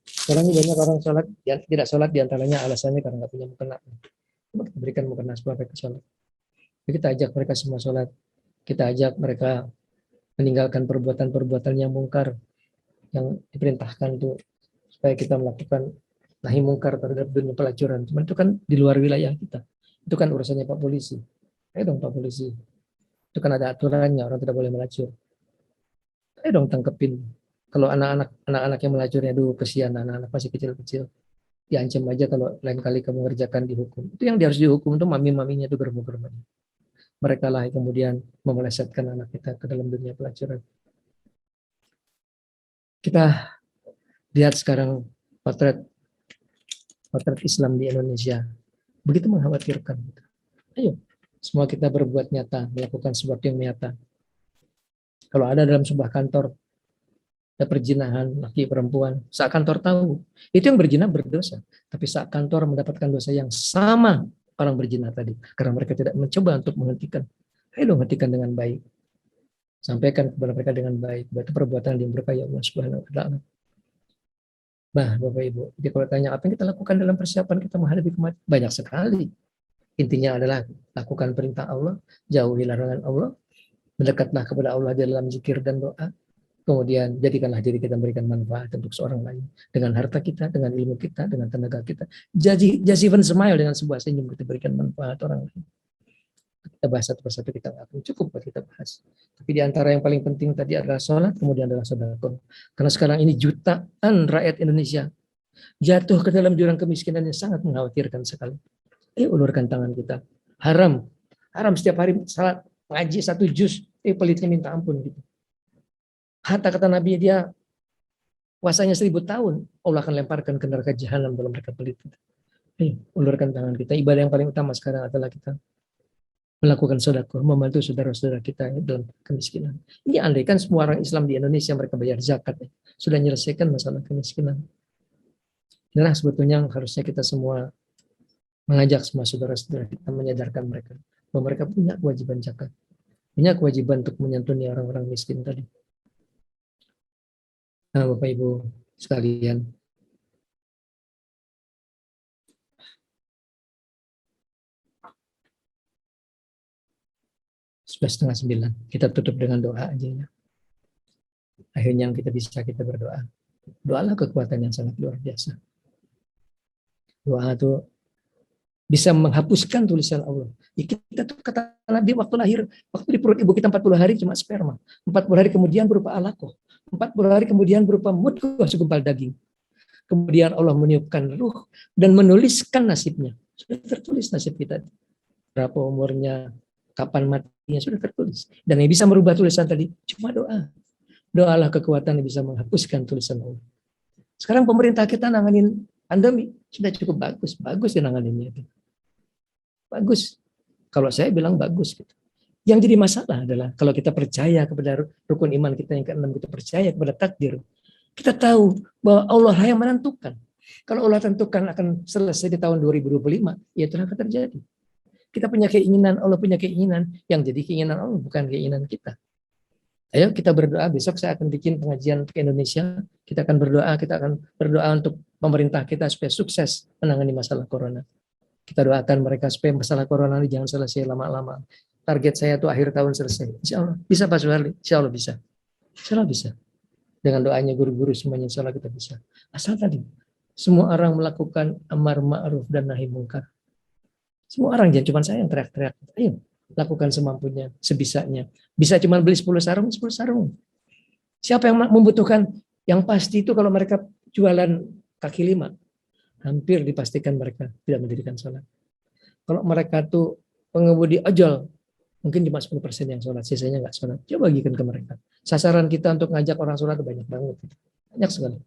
Sekarang banyak orang sholat, tidak sholat diantaranya alasannya karena nggak punya mukena. Coba kita berikan mukena supaya mereka sholat. Jadi kita ajak mereka semua sholat. Kita ajak mereka meninggalkan perbuatan-perbuatan yang mungkar, yang diperintahkan itu supaya kita melakukan nahi mungkar terhadap dunia pelacuran. Cuma itu kan di luar wilayah kita. Itu kan urusannya Pak Polisi. Ayo dong Pak Polisi. Itu kan ada aturannya, orang tidak boleh melacur. Ayo dong tangkepin. Kalau anak-anak yang melacurnya dulu, kesian anak-anak masih kecil-kecil. Diancam aja kalau lain kali kamu ngerjakan dihukum. Itu yang harus dihukum itu mami-maminya itu germu-germu. Mereka lah yang kemudian memelesetkan anak kita ke dalam dunia pelacuran. Kita lihat sekarang potret Islam di Indonesia. Begitu mengkhawatirkan. Ayo, semua kita berbuat nyata, melakukan sesuatu yang nyata. Kalau ada dalam sebuah kantor, ada perzinahan laki perempuan, saat kantor tahu, itu yang berzina berdosa. Tapi saat kantor mendapatkan dosa yang sama orang berzina tadi, karena mereka tidak mencoba untuk menghentikan. Ayo dong hentikan dengan baik. Sampaikan kepada mereka dengan baik. Berarti perbuatan yang dimurkai Allah Subhanahu wa taala. Nah, Bapak Ibu, jadi kalau tanya apa yang kita lakukan dalam persiapan kita menghadapi kematian, banyak sekali. Intinya adalah lakukan perintah Allah, jauhi larangan Allah, mendekatlah kepada Allah dalam zikir dan doa. Kemudian jadikanlah diri kita memberikan manfaat untuk seorang lain. Dengan harta kita, dengan ilmu kita, dengan tenaga kita. Just even smile dengan sebuah senyum kita berikan manfaat orang lain. Kita bahas satu persatu, kita nggak akan cukup buat kita bahas. Tapi di antara yang paling penting tadi adalah sholat, kemudian adalah sedekah. Karena sekarang ini jutaan rakyat Indonesia jatuh ke dalam jurang kemiskinan yang sangat mengkhawatirkan sekali. Ulurkan tangan kita. Haram setiap hari salat ngaji 1 juz, pelitnya minta ampun gitu. Hatta kata Nabi dia puasanya 1000 tahun, Allah akan lemparkan ke neraka jahanam kalau mereka pelit. Ulurkan tangan kita. Ibadah yang paling utama sekarang adalah kita melakukan sedekah, membantu saudara-saudara kita dalam kemiskinan. Ini andaikan semua orang Islam di Indonesia mereka bayar zakat, sudah menyelesaikan masalah kemiskinan. Inilah sebetulnya harusnya kita semua mengajak semua saudara-saudara kita, menyadarkan mereka bahwa mereka punya kewajiban zakat, punya kewajiban untuk menyantuni orang-orang miskin tadi. Nah, Bapak Ibu sekalian, sudah 8:30, kita tutup dengan doa aja ya. Akhirnya kita berdoa. Doalah kekuatan yang sangat luar biasa. Doa itu bisa menghapuskan tulisan Allah. Ya, kita tuh kata Nabi waktu lahir, waktu di perut ibu kita 40 hari cuma sperma. 40 hari kemudian berupa alaqah. 40 hari kemudian berupa mudghah segumpal daging. Kemudian Allah meniupkan ruh dan menuliskan nasibnya. Sudah tertulis nasib kita. Berapa umurnya, kapan matinya, sudah tertulis. Dan yang bisa merubah tulisan tadi cuma doa. Doalah kekuatan yang bisa menghapuskan tulisan Allah. Sekarang pemerintah kita nanganin pandemi sudah cukup bagus ya nanganinnya. Bagus. Kalau saya bilang bagus gitu. Yang jadi masalah adalah kalau kita percaya kepada rukun iman kita yang ke-6, kita percaya kepada takdir. Kita tahu bahwa Allah yang menentukan. Kalau Allah tentukan akan selesai di tahun 2025, ya itu akan terjadi. Kita punya keinginan, Allah punya keinginan, yang jadi keinginan Allah bukan keinginan kita. Ayo kita berdoa, besok saya akan bikin pengajian ke Indonesia, kita akan berdoa untuk pemerintah kita supaya sukses menangani masalah corona. Kita doakan mereka supaya masalah corona ini jangan selesai lama-lama. Target saya tuh akhir tahun selesai. Insya Allah. Bisa Pak Suharli? Insya Allah bisa. Dengan doanya guru-guru semuanya insya Allah kita bisa. Asal tadi Semua orang melakukan amar ma'ruf dan nahi mungkar. Semua orang, jangan cuma saya yang teriak-teriak. Ayo, lakukan semampunya, sebisanya. Bisa cuma beli 10 sarung, 10 sarung. Siapa yang membutuhkan? Yang pasti itu kalau mereka jualan kaki lima, hampir dipastikan mereka tidak mendirikan sholat. Kalau mereka tuh pengemudi ojol, mungkin cuma 10% yang sholat, sisanya nggak sholat. Coba bagikan ke mereka. Sasaran kita untuk ngajak orang sholat banyak banget. Banyak sekali.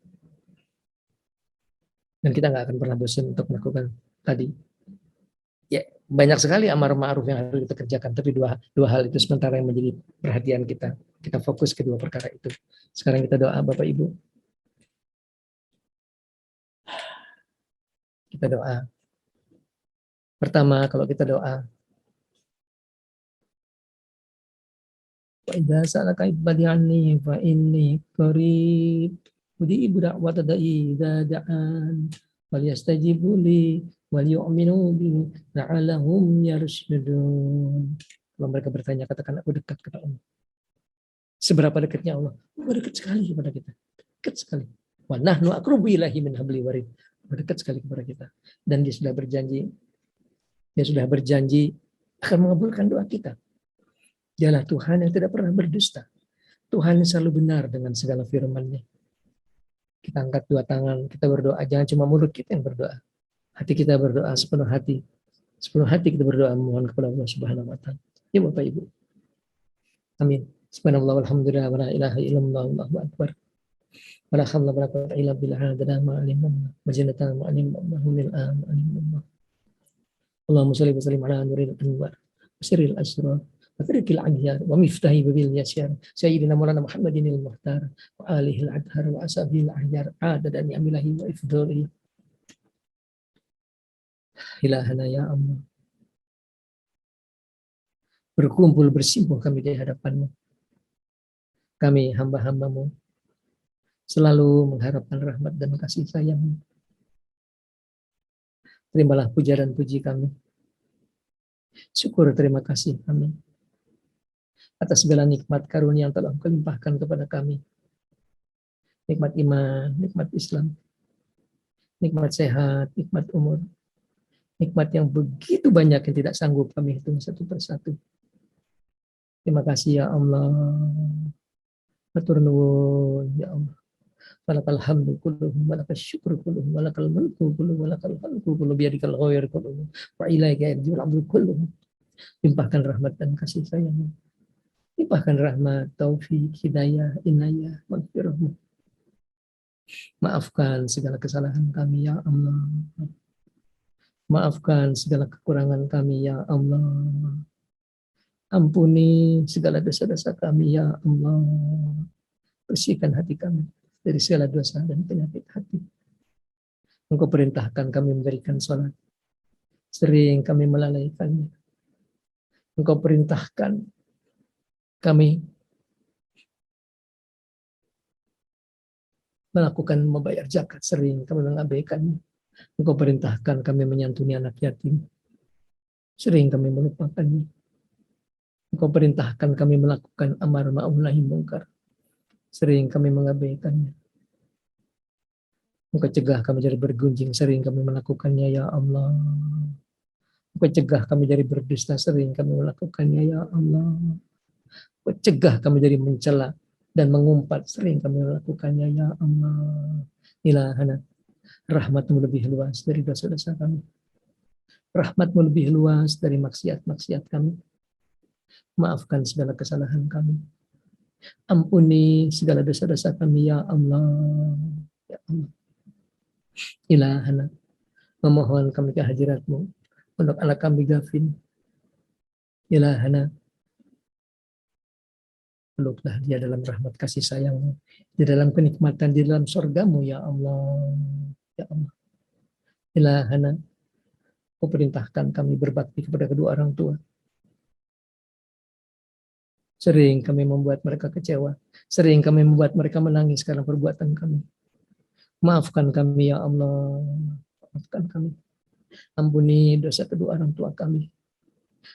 Dan kita nggak akan pernah bosan untuk melakukan tadi. Ya, banyak sekali amar ma'ruf yang harus kita kerjakan, tapi dua hal itu sementara yang menjadi perhatian kita. Kita fokus kedua perkara itu. Sekarang kita doa Bapak Ibu. Kita doa. Pertama, kalau kita doa, wa idza sa'alaka ibadi anni fa inni qarib ujibu da'wata da'i idza da'an falyastajibu li wal yu'minu bi la'allahum yarshudun. Kalau mereka bertanya, katakan aku dekat kepada Allah. Seberapa dekatnya Allah? Oh, dekat sekali kepada kita. Dekat sekali. Wa nahnu aqrabu ilaihi min hablil warid. Dekat sekali kepada kita. Dan dia sudah berjanji akan mengabulkan doa kita. Dialah Tuhan yang tidak pernah berdusta. Tuhan yang selalu benar dengan segala firman-Nya. Kita angkat dua tangan, kita berdoa. Jangan cuma mulut kita yang berdoa. Hati kita berdoa sepenuh hati. Sepenuh hati kita berdoa mohon kepada Allah Subhanahu wa taala. Ya Bapak Ibu. Amin. Subhanallah walhamdulillah wa la ilaha illallah wallahu akbar. Wa la haula wa la quwwata illa billah adada ma alimna. Majnatan ma alimna min alimna. Allahumma shalli wa sallim ala nuril anwar. Sirril asrar. وترك العجيار ومفتاح باب اليسير سيدنا مولانا محمد المختار وآله الأطهار وأصحابه الأحيار عدد نعمه وإفضاله إلهنا ya Allah. Berkumpul bersimpuh kami di hadapan-Mu. Kami hamba-hamba-Mu selalu mengharapkan rahmat dan kasih sayang-Mu. Terimalah puja dan puji kami. Syukur terima kasih kami atas segala nikmat karunia yang telah Engkau limpahkan kepada kami. Nikmat iman, nikmat Islam, nikmat sehat, nikmat umur, nikmat yang begitu banyak yang tidak sanggup kami hitung satu persatu. Terima kasih ya Allah. Matur nuwun ya Allah. Walakal hamdu kulluhu, walakal syukru kulluhu, walakal mulku kulluhu, walakal khalqu kulluhu, biyadikal ghayr kulluhu, wa ilaika yarji'ul amru kulluhu. Limpahkan rahmat dan kasih sayang. Limpahkan rahmat, taufik, hidayah, inayah, maghfirah-Mu. Maafkan segala kesalahan kami ya Allah. Maafkan segala kekurangan kami ya Allah. Ampuni segala dosa-dosa kami ya Allah. Bersihkan hati kami dari segala dosa dan penyakit hati. Engkau perintahkan kami memberikan sholat. Sering kami melalaikannya. Engkau perintahkan kami melakukan membayar zakat, sering kami mengabaikannya. Engkau perintahkan kami menyantuni anak yatim, sering kami melupakannya. Engkau perintahkan kami melakukan amar ma'ruf nahi mungkar, sering kami mengabaikannya. Engkau cegah kami dari bergunjing, sering kami melakukannya ya Allah. Engkau cegah kami dari berdusta, sering kami melakukannya ya Allah. Engkau cegah kami dari mencela dan mengumpat, sering kami melakukannya ya Allah. Ilahana, rahmat-Mu lebih luas dari dosa-dosa kami. Rahmat-Mu lebih luas dari maksiat-maksiat kami. Maafkan segala kesalahan kami. Ampuni segala dosa-dosa kami ya Allah. Ya Allah. Ilahana, memohon kami kehadirat-Mu untuk anak kami Gavin. Ilahana, peluklah dia dalam rahmat kasih sayang-Mu, di dalam kenikmatan, di dalam surga-Mu ya Allah. Ya Allah. Ilahana, Kau perintahkan kami berbakti kepada kedua orang tua. Sering kami membuat mereka kecewa. Sering kami membuat mereka menangis karena perbuatan kami. Maafkan kami ya Allah. Maafkan kami. Ampuni dosa kedua orang tua kami.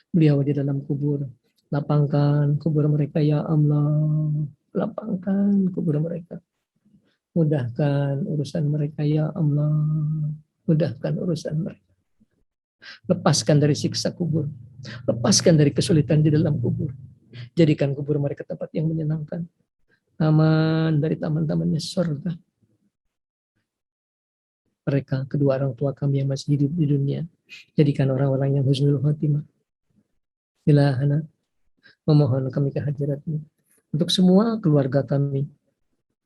Beliau di dalam kubur. Lapangkan kubur mereka ya Allah. Lapangkan kubur mereka. Mudahkan urusan mereka ya Allah. Mudahkan urusan mereka. Lepaskan dari siksa kubur. Lepaskan dari kesulitan di dalam kubur. Jadikan kubur mereka tempat yang menyenangkan. Taman dari taman-tamannya surga. Mereka, kedua orang tua kami yang masih hidup di dunia, jadikan orang-orang yang husnul khotimah. Ilahana, memohon kami kehadirat-Mu untuk semua keluarga kami,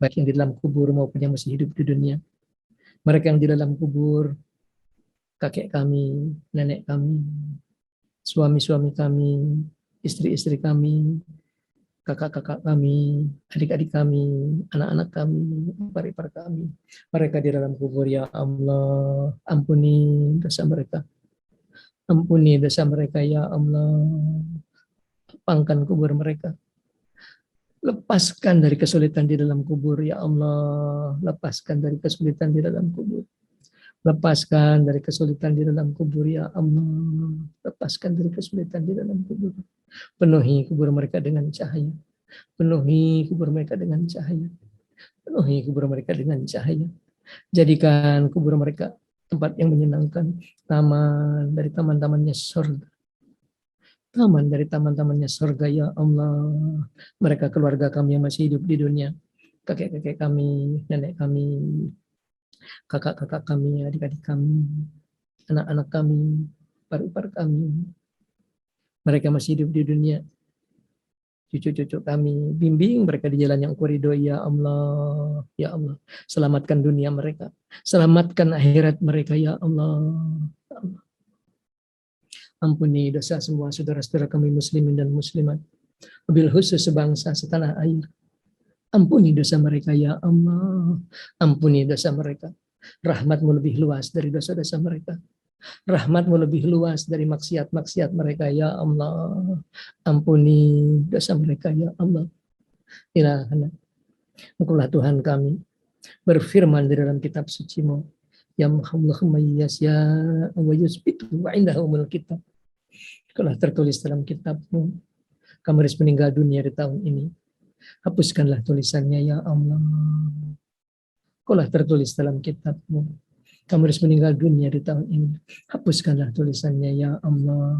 baik yang di dalam kubur maupun yang masih hidup di dunia. Mereka yang di dalam kubur, kakek kami, nenek kami, suami-suami kami, istri-istri kami, kakak-kakak kami, adik-adik kami, anak-anak kami, ipar-ipar kami. Mereka di dalam kubur, ya Allah, ampuni dosa mereka. Ampuni dosa mereka, ya Allah. Lapangkan kubur mereka. Lepaskan dari kesulitan di dalam kubur, ya Allah. Lepaskan dari kesulitan di dalam kubur. Lepaskan dari kesulitan di dalam kubur, ya Allah. Lepaskan dari kesulitan di dalam kubur. Penuhi kubur mereka dengan cahaya. Penuhi kubur mereka dengan cahaya. Penuhi kubur mereka dengan cahaya. Jadikan kubur mereka tempat yang menyenangkan. Taman dari taman-tamannya surga. Taman dari taman-tamannya surga, ya Allah. Mereka keluarga kami yang masih hidup di dunia. Kakek-kakek kami, nenek kami, kakak-kakak kami, adik-adik kami, anak-anak kami, ipar-ipar kami. Mereka masih hidup di dunia. Cucu-cucu kami, bimbing mereka di jalan yang Engkau ridhoi, ya Allah. Ya Allah, selamatkan dunia mereka. Selamatkan akhirat mereka, ya Allah. Ya Allah. Ampuni dosa semua saudara-saudara kami muslimin dan muslimat. Wabil khusus sebangsa setanah air. Ampuni dosa mereka, ya Allah. Ampuni dosa mereka. Rahmat-Mu lebih luas dari dosa-dosa mereka. Rahmat-Mu lebih luas dari maksiat-maksiat mereka, ya Allah. Ampuni dosa mereka, ya Allah. Ilahana, Engkaulah Tuhan kami. Berfirman di dalam kitab suci-Mu. Yamhullahu mayyasya wa yusbitu wa indahu umul kitab. Engkaulah tertulis dalam kitab-Mu. Kamu harus meninggal dunia di tahun ini. Hapuskanlah tulisannya, ya Allah. Engkaulah tertulis dalam kitab-Mu. Kamu harus meninggal dunia di tahun ini. Hapuskanlah tulisannya, ya Allah.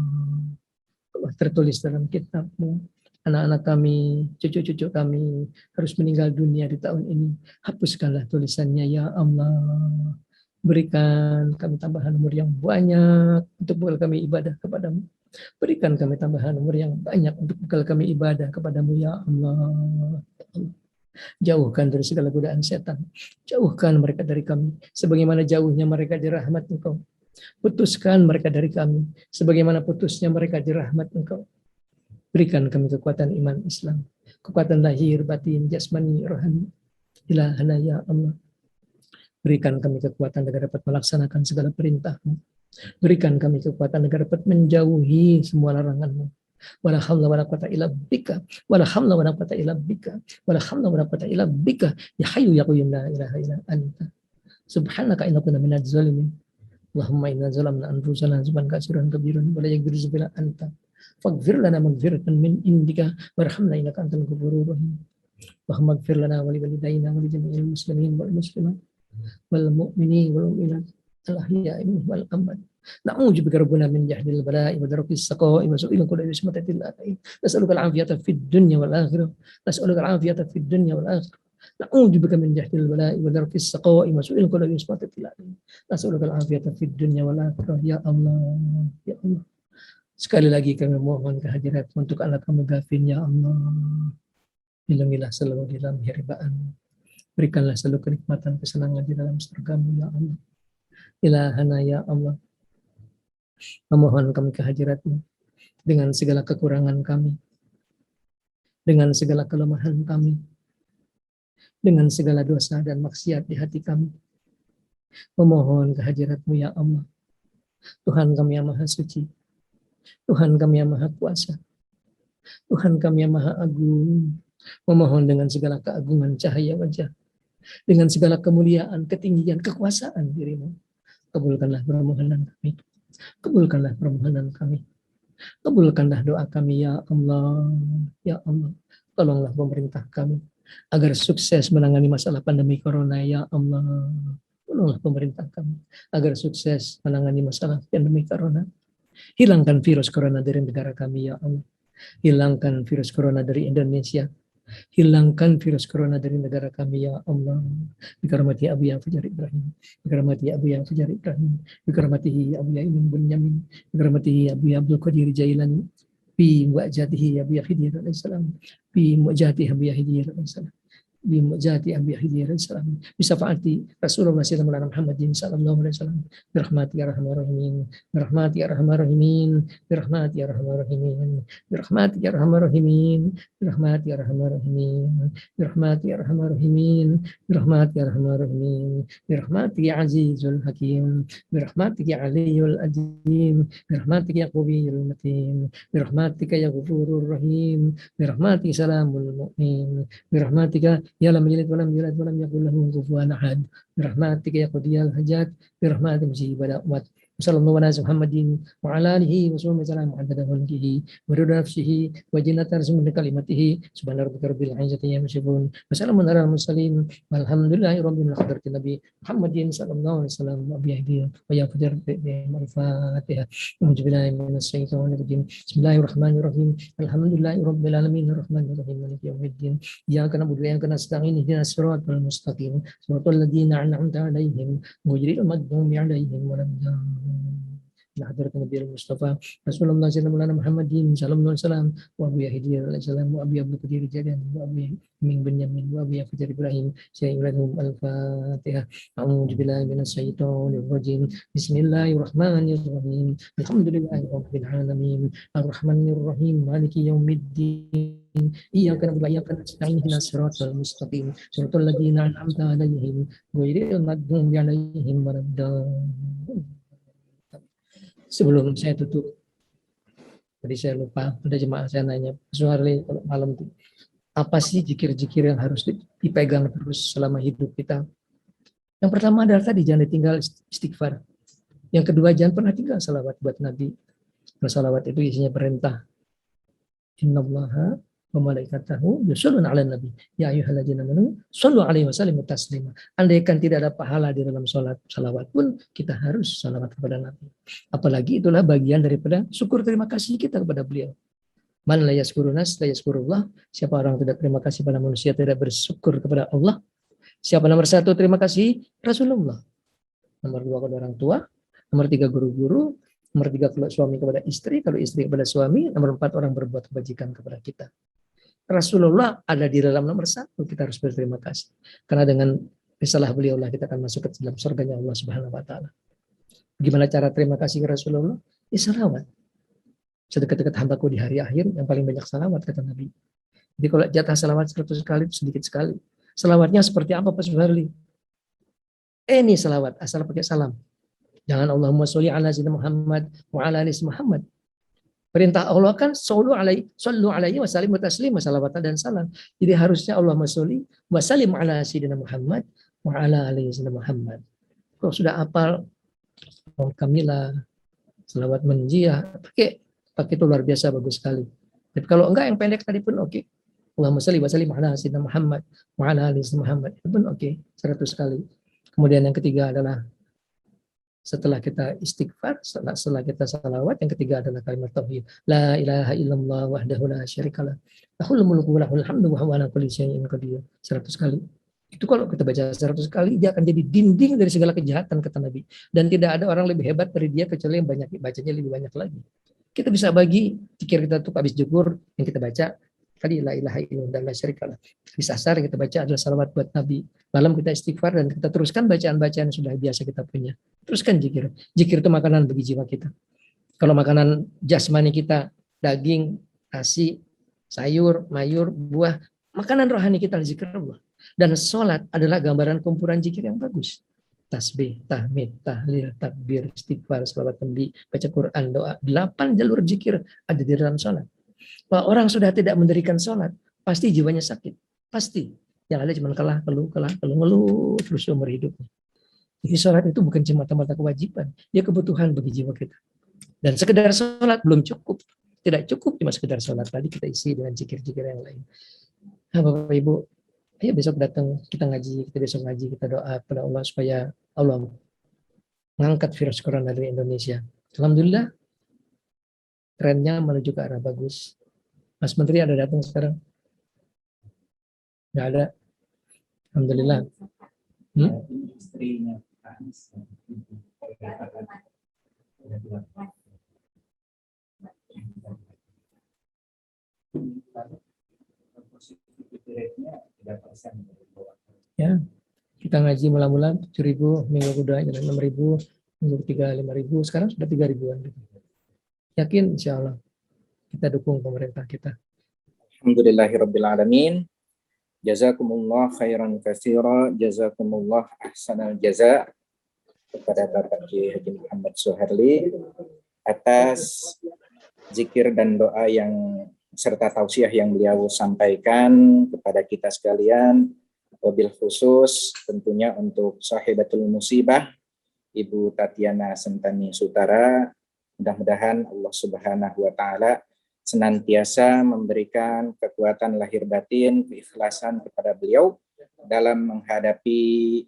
Engkaulah tertulis dalam kitab-Mu. Anak-anak kami, cucu-cucu kami harus meninggal dunia di tahun ini. Hapuskanlah tulisannya, ya Allah. Berikan kami tambahan umur yang banyak untuk bekal kami ibadah kepadamu. Berikan kami tambahan umur yang banyak untuk bekal kami ibadah kepadamu, ya Allah. Jauhkan dari segala godaan setan. Jauhkan mereka dari kami. Sebagaimana jauhnya mereka di rahmat Engkau. Putuskan mereka dari kami. Sebagaimana putusnya mereka di rahmat Engkau. Berikan kami kekuatan iman Islam. Kekuatan lahir, batin, jasmani, rohani. Ilahana, ya Allah. Berikan kami kekuatan agar dapat melaksanakan segala perintah-Mu. Berikan kami kekuatan agar dapat menjauhi semua larangan-Mu. Wala haula wala quwata illa bika. Wala haula wala quwata illa bika. Wala haula wala quwata illa bika. Ya hayyu ya qayyum la ilaha illa anta. Subhanaka inna kunna minadz zalimin. Allahumma inna zalamna anfusana zulman katsiran kabiran wa la yaghfiru illa anta. Faghfir lana maghfiratan min indika warhamna innaka antal ghafurur rahim. Allahumma ighfir lana wa li walidayna wa li jami'il muslimin wal muslimat wal mu'minin wal mu'minat al ahya'i wal amwat. Na'udzu bika rabbana min jahdil bala'i wa darakis saqa'i wa su'il kulli ismatil atai. Nas'aluka al-'afiyata fid dunya wal akhirah. Nas'aluka al-'afiyata fid dunya wal akhirah. Na'udzu bika min jahdil bala'i wa darakis saqa'i wa su'il kulli ismatil atai. Nas'aluka al-'afiyata fid dunya wal akhirah, ya Allah. Ya Allah. Sekali lagi kami mohon kehadirat untuk anak kami Gavin, ya Allah. Lindungilah selalu di dalam hiribaan. Berikanlah selalu kenikmatan, kesenangan di dalam surga-Mu, ya Allah. Ilahana, ya Allah. Memohon kami kehadirat-Mu dengan segala kekurangan kami, dengan segala kelemahan kami, dengan segala dosa dan maksiat di hati kami. Memohon kehadirat-Mu, ya Allah. Tuhan kami yang maha suci, Tuhan kami yang maha kuasa, Tuhan kami yang maha agung. Memohon dengan segala keagungan cahaya wajah, dengan segala kemuliaan, ketinggian, kekuasaan diri-Mu. Kabulkanlah permohonan kami. Kabulkanlah permohonan kami. Kabulkanlah doa kami, ya Allah. Ya Allah, tolonglah pemerintah kami. agar sukses menangani masalah pandemi corona, ya Allah. Tolonglah pemerintah kami agar sukses menangani masalah pandemi corona. Hilangkan virus corona dari negara kami, ya Allah. Hilangkan virus corona dari Indonesia. Hilangkan virus corona dari negara kami, ya Allah. Bikaramati Abu Ya Fajar Ibrahim. Bikaramati Abu Ya Fajar Ibrahim. Bikaramati Abu Ya Imam Bunyamin. Bikaramati Abu Ya Abdul Qadir Jailani. Bi mu'jatihi Abu Ya Khidir alaihissalam. Bi mu'jatihi Abu Ya Khidir alaihissalam. بمجاهدة أبي حدير السلام بشفاعة رسول الله سيدنا محمد صلى الله عليه وسلم برحمتك يا أرحم الراحمين برحمتك يا أرحم الراحمين برحمتك يا أرحم الراحمين برحمتك يا أرحم الراحمين برحمتك يا أرحم الراحمين برحمتك يا أرحم الراحمين برحمتك يا أرحم الراحمين برحمتك يا عزيز الحكيم برحمتك يا علي العظيم برحمتك يا قوي المتين برحمتك يا غفور الرحيم برحمتك سلام المؤمن برحمتك يا لم يلد ولم يولد ولم يكن له كفوا احد برحمتك يا قضي الحاجات برحمتك مجيب الدعوات وصلى الله على محمد وعلى اله وصحبه وسلم عدد ملكه ورضا نفسه وجنة رسول كلمته سبحان ربك رب العزة عما يصفون وسلام على المرسلين والحمد لله رب العالمين حضرة النبي محمد صلى الله عليه وسلم وأبي أيديه ويا فجر الفاتحة أعوذ بالله من الشيطان الرجيم بسم الله الرحمن الرحيم الحمد لله رب العالمين الرحمن الرحيم مالك يوم الدين إياك نعبد وإياك نستعين اهدنا الصراط المستقيم صراط الذين أنعمت عليهم غير المغضوب عليهم ولا الضالين حضرة النبي المصطفى رسول الله صلى الله عليه محمد صلى الله عليه وسلم وأبي يحيى عليه السلام وأبي عبد القدير الجيلاني وأبي من بنيامين وأبي فجر إبراهيم شيء لهم الفاتحة أعوذ بالله من الشيطان الرجيم بسم الله الرحمن الرحيم الحمد لله رب العالمين الرحمن الرحيم مالك يوم الدين إياك نعبد وإياك نستعين اهدنا الصراط المستقيم صراط الذين أنعمت عليهم غير المغضوب عليهم ولا الضالين. Sebelum saya tutup, tadi saya lupa, ada jemaah saya nanya, Suharli kalau malam itu, apa sih zikir-zikir yang harus dipegang terus selama hidup kita? Yang pertama adalah tadi jangan ditinggal istighfar. Yang kedua jangan pernah tinggal salawat buat Nabi. Salawat itu isinya perintah. Innallaha wa malaikatahu yusholluna 'alan nabi ya ayyuhalladzina amanu shollu 'alaihi wa sallimu taslima. Andaikan tidak ada pahala di dalam salat salawat pun kita harus salawat kepada Nabi. Apalagi itulah bagian daripada syukur terima kasih kita kepada beliau. Man la yazkurun nas la yazkurullah. Siapa orang tidak terima kasih pada manusia tidak bersyukur kepada Allah. Siapa nomor satu terima kasih? Rasulullah. Nomor dua kepada orang tua, nomor tiga guru-guru, nomor tiga kalau suami kepada istri, kalau istri kepada suami, nomor empat orang berbuat kebajikan kepada kita. Rasulullah ada di dalam nomor satu, kita harus berterima kasih. Karena dengan risalah beliau lah kita akan masuk ke dalam surganya Allah Subhanahu wa taala. Gimana cara terima kasih ke Rasulullah? Ya salawat. Sedekat-dekat hambaku di hari akhir yang paling banyak salawat kata Nabi. Jadi kalau jatah salawat 100 kali itu sedikit sekali. Salawatnya seperti apa Pak Suharli? Ini salawat asal pakai salam. Jangan Allahumma sholli ala sayyidina Muhammad wa ala ali Muhammad. Perintah Allah kan sallu alaihi wa sallimu taslima, salawatan dan salam. Jadi harusnya Allahumma sholli wa sallim ala sayyidina Muhammad wa ala ali sayyidina Muhammad. Kalau sudah hafal Kamila, salawat menjiah, pakai itu luar biasa bagus sekali. Tapi kalau enggak yang pendek tadi pun oke. Allahumma sholli wa sallim ala sayyidina Muhammad wa ala ali sayyidina Muhammad. Itu pun oke, 100 kali. Kemudian yang ketiga adalah setelah kita istighfar, setelah kita salawat, yang ketiga adalah kalimat tauhid. La ilaha illallah wahdahu la syarikalah. Lahul mulku wa lahul hamdu wa huwa ala kulli syai'in qadir. 100 kali. Itu kalau kita baca 100 kali, dia akan jadi dinding dari segala kejahatan kata Nabi. Dan tidak ada orang lebih hebat dari dia kecuali yang banyak bacanya lebih banyak lagi. Kita bisa bagi zikir kita tuh habis zuhur yang kita baca tadi la ilaha illallah la syarikalah. Habis asar yang kita baca adalah salawat buat Nabi. Malam kita istighfar dan kita teruskan bacaan-bacaan yang sudah biasa kita punya. Teruskan zikir. Zikir itu makanan bagi jiwa kita. Kalau makanan jasmani kita daging, nasi, sayur, mayur, buah, makanan rohani kita zikir Allah. Dan sholat adalah gambaran kumpulan zikir yang bagus. Tasbih, tahmid, tahlil, takbir, istighfar, salawat Nabi, baca Quran, doa. 8 jalur zikir ada di dalam sholat. Kalau orang sudah tidak mendirikan sholat, pasti jiwanya sakit. Pasti. Yang ada cuma kelah, ngeluh, terus umur hidupnya. Jadi sholat itu bukan cuma mata kewajiban. Dia kebutuhan bagi jiwa kita. Dan sekedar sholat belum cukup. Tidak cukup cuma sekedar sholat. Tadi kita isi dengan zikir-zikir yang lain. Nah, Bapak Ibu, Ayo besok datang, kita ngaji, kita besok ngaji, kita doa kepada Allah supaya Allah mengangkat virus corona dari Indonesia. Alhamdulillah, trennya menuju ke arah bagus. Mas Menteri ada datang sekarang? Nggak ada. Alhamdulillah. Istrinya ya, kita ngaji mula-mula 7.000, minggu kedua 6.000, minggu ketiga 5.000, sekarang sudah 3.000-an. Yakin insya Allah kita dukung pemerintah kita. Alhamdulillahirabbil alamin. Jazakumullah khairan katsira, jazakumullah ahsanal jaza kepada Bapak Kiai Haji Muhammad Soeharli atas zikir dan doa yang serta tausiah yang beliau sampaikan kepada kita sekalian, wabil khusus tentunya untuk sahibatul musibah Ibu Tatiana Sentani Sutara. Mudah-mudahan Allah Subhanahu wa taala senantiasa memberikan kekuatan lahir batin, keikhlasan kepada beliau dalam menghadapi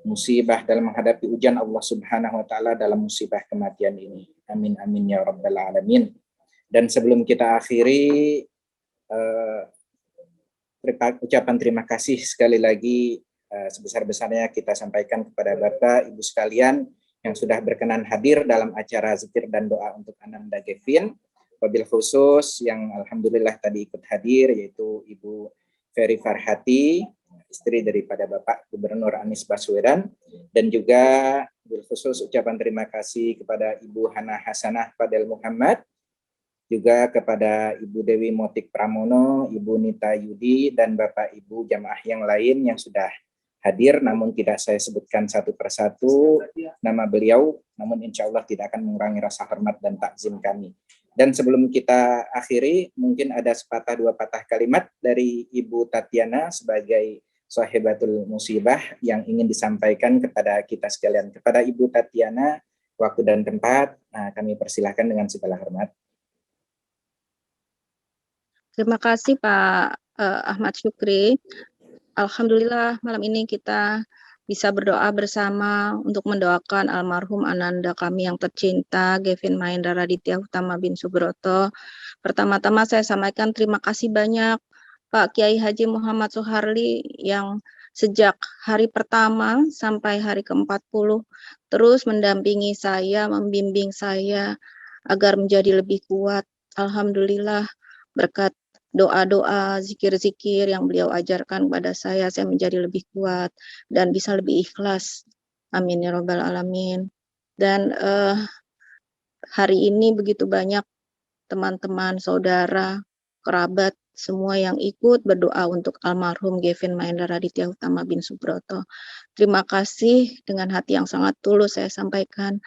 musibah, dalam menghadapi ujian Allah Subhanahu wa taala dalam musibah kematian ini. Amin amin ya rabbal alamin. Dan sebelum kita akhiri, ucapan terima kasih sekali lagi sebesar-besarnya kita sampaikan kepada Bapak, Ibu sekalian yang sudah berkenan hadir dalam acara zikir dan doa untuk Ananda Gevin. Wabil khusus yang alhamdulillah tadi ikut hadir, yaitu Ibu Ferry Farhati, istri daripada Bapak Gubernur Anies Baswedan, dan juga wabil khusus ucapan terima kasih kepada Ibu Hana Hasanah Fadel Muhammad, juga kepada Ibu Dewi Motik Pramono, Ibu Nita Yudi, dan Bapak Ibu jamaah yang lain yang sudah hadir, namun tidak saya sebutkan satu persatu nama beliau, namun insya Allah tidak akan mengurangi rasa hormat dan takzim kami. Dan sebelum kita akhiri, mungkin ada sepatah dua patah kalimat dari Ibu Tatiana sebagai sahibatul musibah yang ingin disampaikan kepada kita sekalian. Kepada Ibu Tatiana, waktu dan tempat, kami persilahkan dengan segala hormat. Terima kasih Pak Ahmad Syukri. Alhamdulillah malam ini kita bisa berdoa bersama untuk mendoakan almarhum Ananda kami yang tercinta, Gevin Mahendra Raditya Utama bin Subroto. Pertama-tama saya sampaikan terima kasih banyak Pak Kiai Haji Muhammad Soeharli yang sejak hari pertama sampai hari ke-40 terus mendampingi saya, membimbing saya agar menjadi lebih kuat. Alhamdulillah berkat doa-doa, zikir-zikir yang beliau ajarkan kepada saya menjadi lebih kuat dan bisa lebih ikhlas. Amin ya rabbal alamin. Dan hari ini begitu banyak teman-teman, saudara, kerabat, semua yang ikut berdoa untuk almarhum Gevin Mahendra Raditya Utama bin Subroto. Terima kasih dengan hati yang sangat tulus saya sampaikan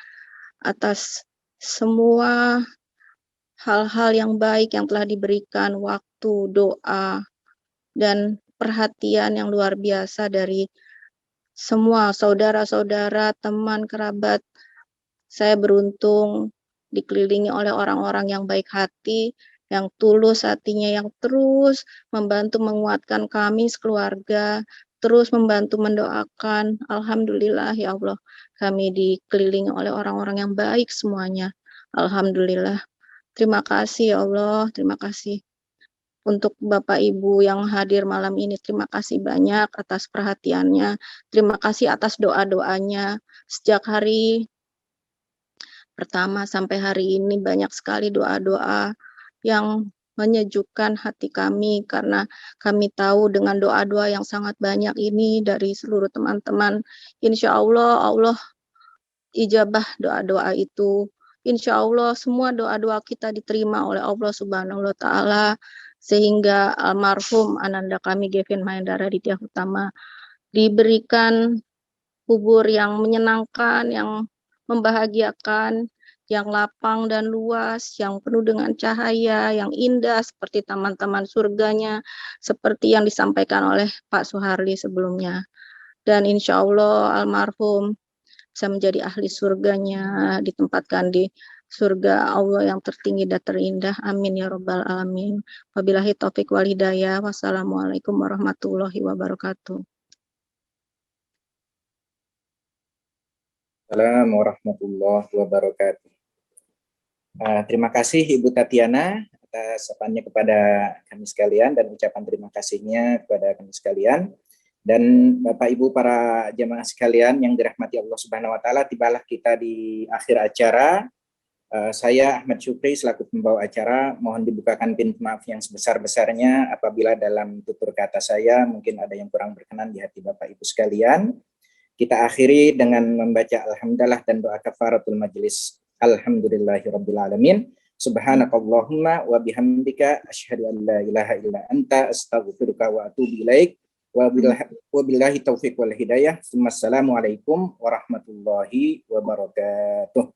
atas semua hal-hal yang baik yang telah diberikan, waktu, doa, dan perhatian yang luar biasa dari semua saudara-saudara, teman, kerabat. Saya beruntung dikelilingi oleh orang-orang yang baik hati, yang tulus hatinya, yang terus membantu menguatkan kami sekeluarga, terus membantu mendoakan. Alhamdulillah ya Allah, kami dikelilingi oleh orang-orang yang baik semuanya. Alhamdulillah. Terima kasih ya Allah, terima kasih untuk Bapak Ibu yang hadir malam ini. Terima kasih banyak atas perhatiannya, terima kasih atas doa-doanya. Sejak hari pertama sampai hari ini banyak sekali doa-doa yang menyejukkan hati kami, karena kami tahu dengan doa-doa yang sangat banyak ini dari seluruh teman-teman, insya Allah Allah ijabah doa-doa itu. Insya Allah semua doa-doa kita diterima oleh Allah Subhanahu wa Ta'ala, sehingga almarhum Ananda kami Gevin Mahendra Raditya Utama diberikan kubur yang menyenangkan, yang membahagiakan, yang lapang dan luas, yang penuh dengan cahaya, yang indah seperti taman-taman surganya, seperti yang disampaikan oleh Pak Soeharli sebelumnya. Dan insya Allah almarhum bisa menjadi ahli surganya, ditempatkan di surga Allah yang tertinggi dan terindah. Amin ya rabbal alamin. Wabillahi taufik wal hidayah. Wassalamualaikum warahmatullahi wabarakatuh. Assalamualaikum warahmatullahi wabarakatuh. Terima kasih Ibu Tatiana atas sapannya kepada kami sekalian dan ucapan terima kasihnya kepada kami sekalian. Dan Bapak Ibu para jamaah sekalian yang dirahmati Allah Subhanahu wa taala, tibalah kita di akhir acara. Saya Ahmad Syukri selaku pembawa acara mohon dibukakan pintu maaf yang sebesar-besarnya apabila dalam tutur kata saya mungkin ada yang kurang berkenan di hati Bapak Ibu sekalian. Kita akhiri dengan membaca alhamdulillah dan doa kafaratul majelis. Alhamdulillahirabbil alamin. Subhanakallahumma wa bihamdika asyhadu an la ilaha illa anta astaghfiruka wa atubu ilaik. Wabillahi taufiq wal hidayah. Wassalamualaikum warahmatullahi wabarakatuh.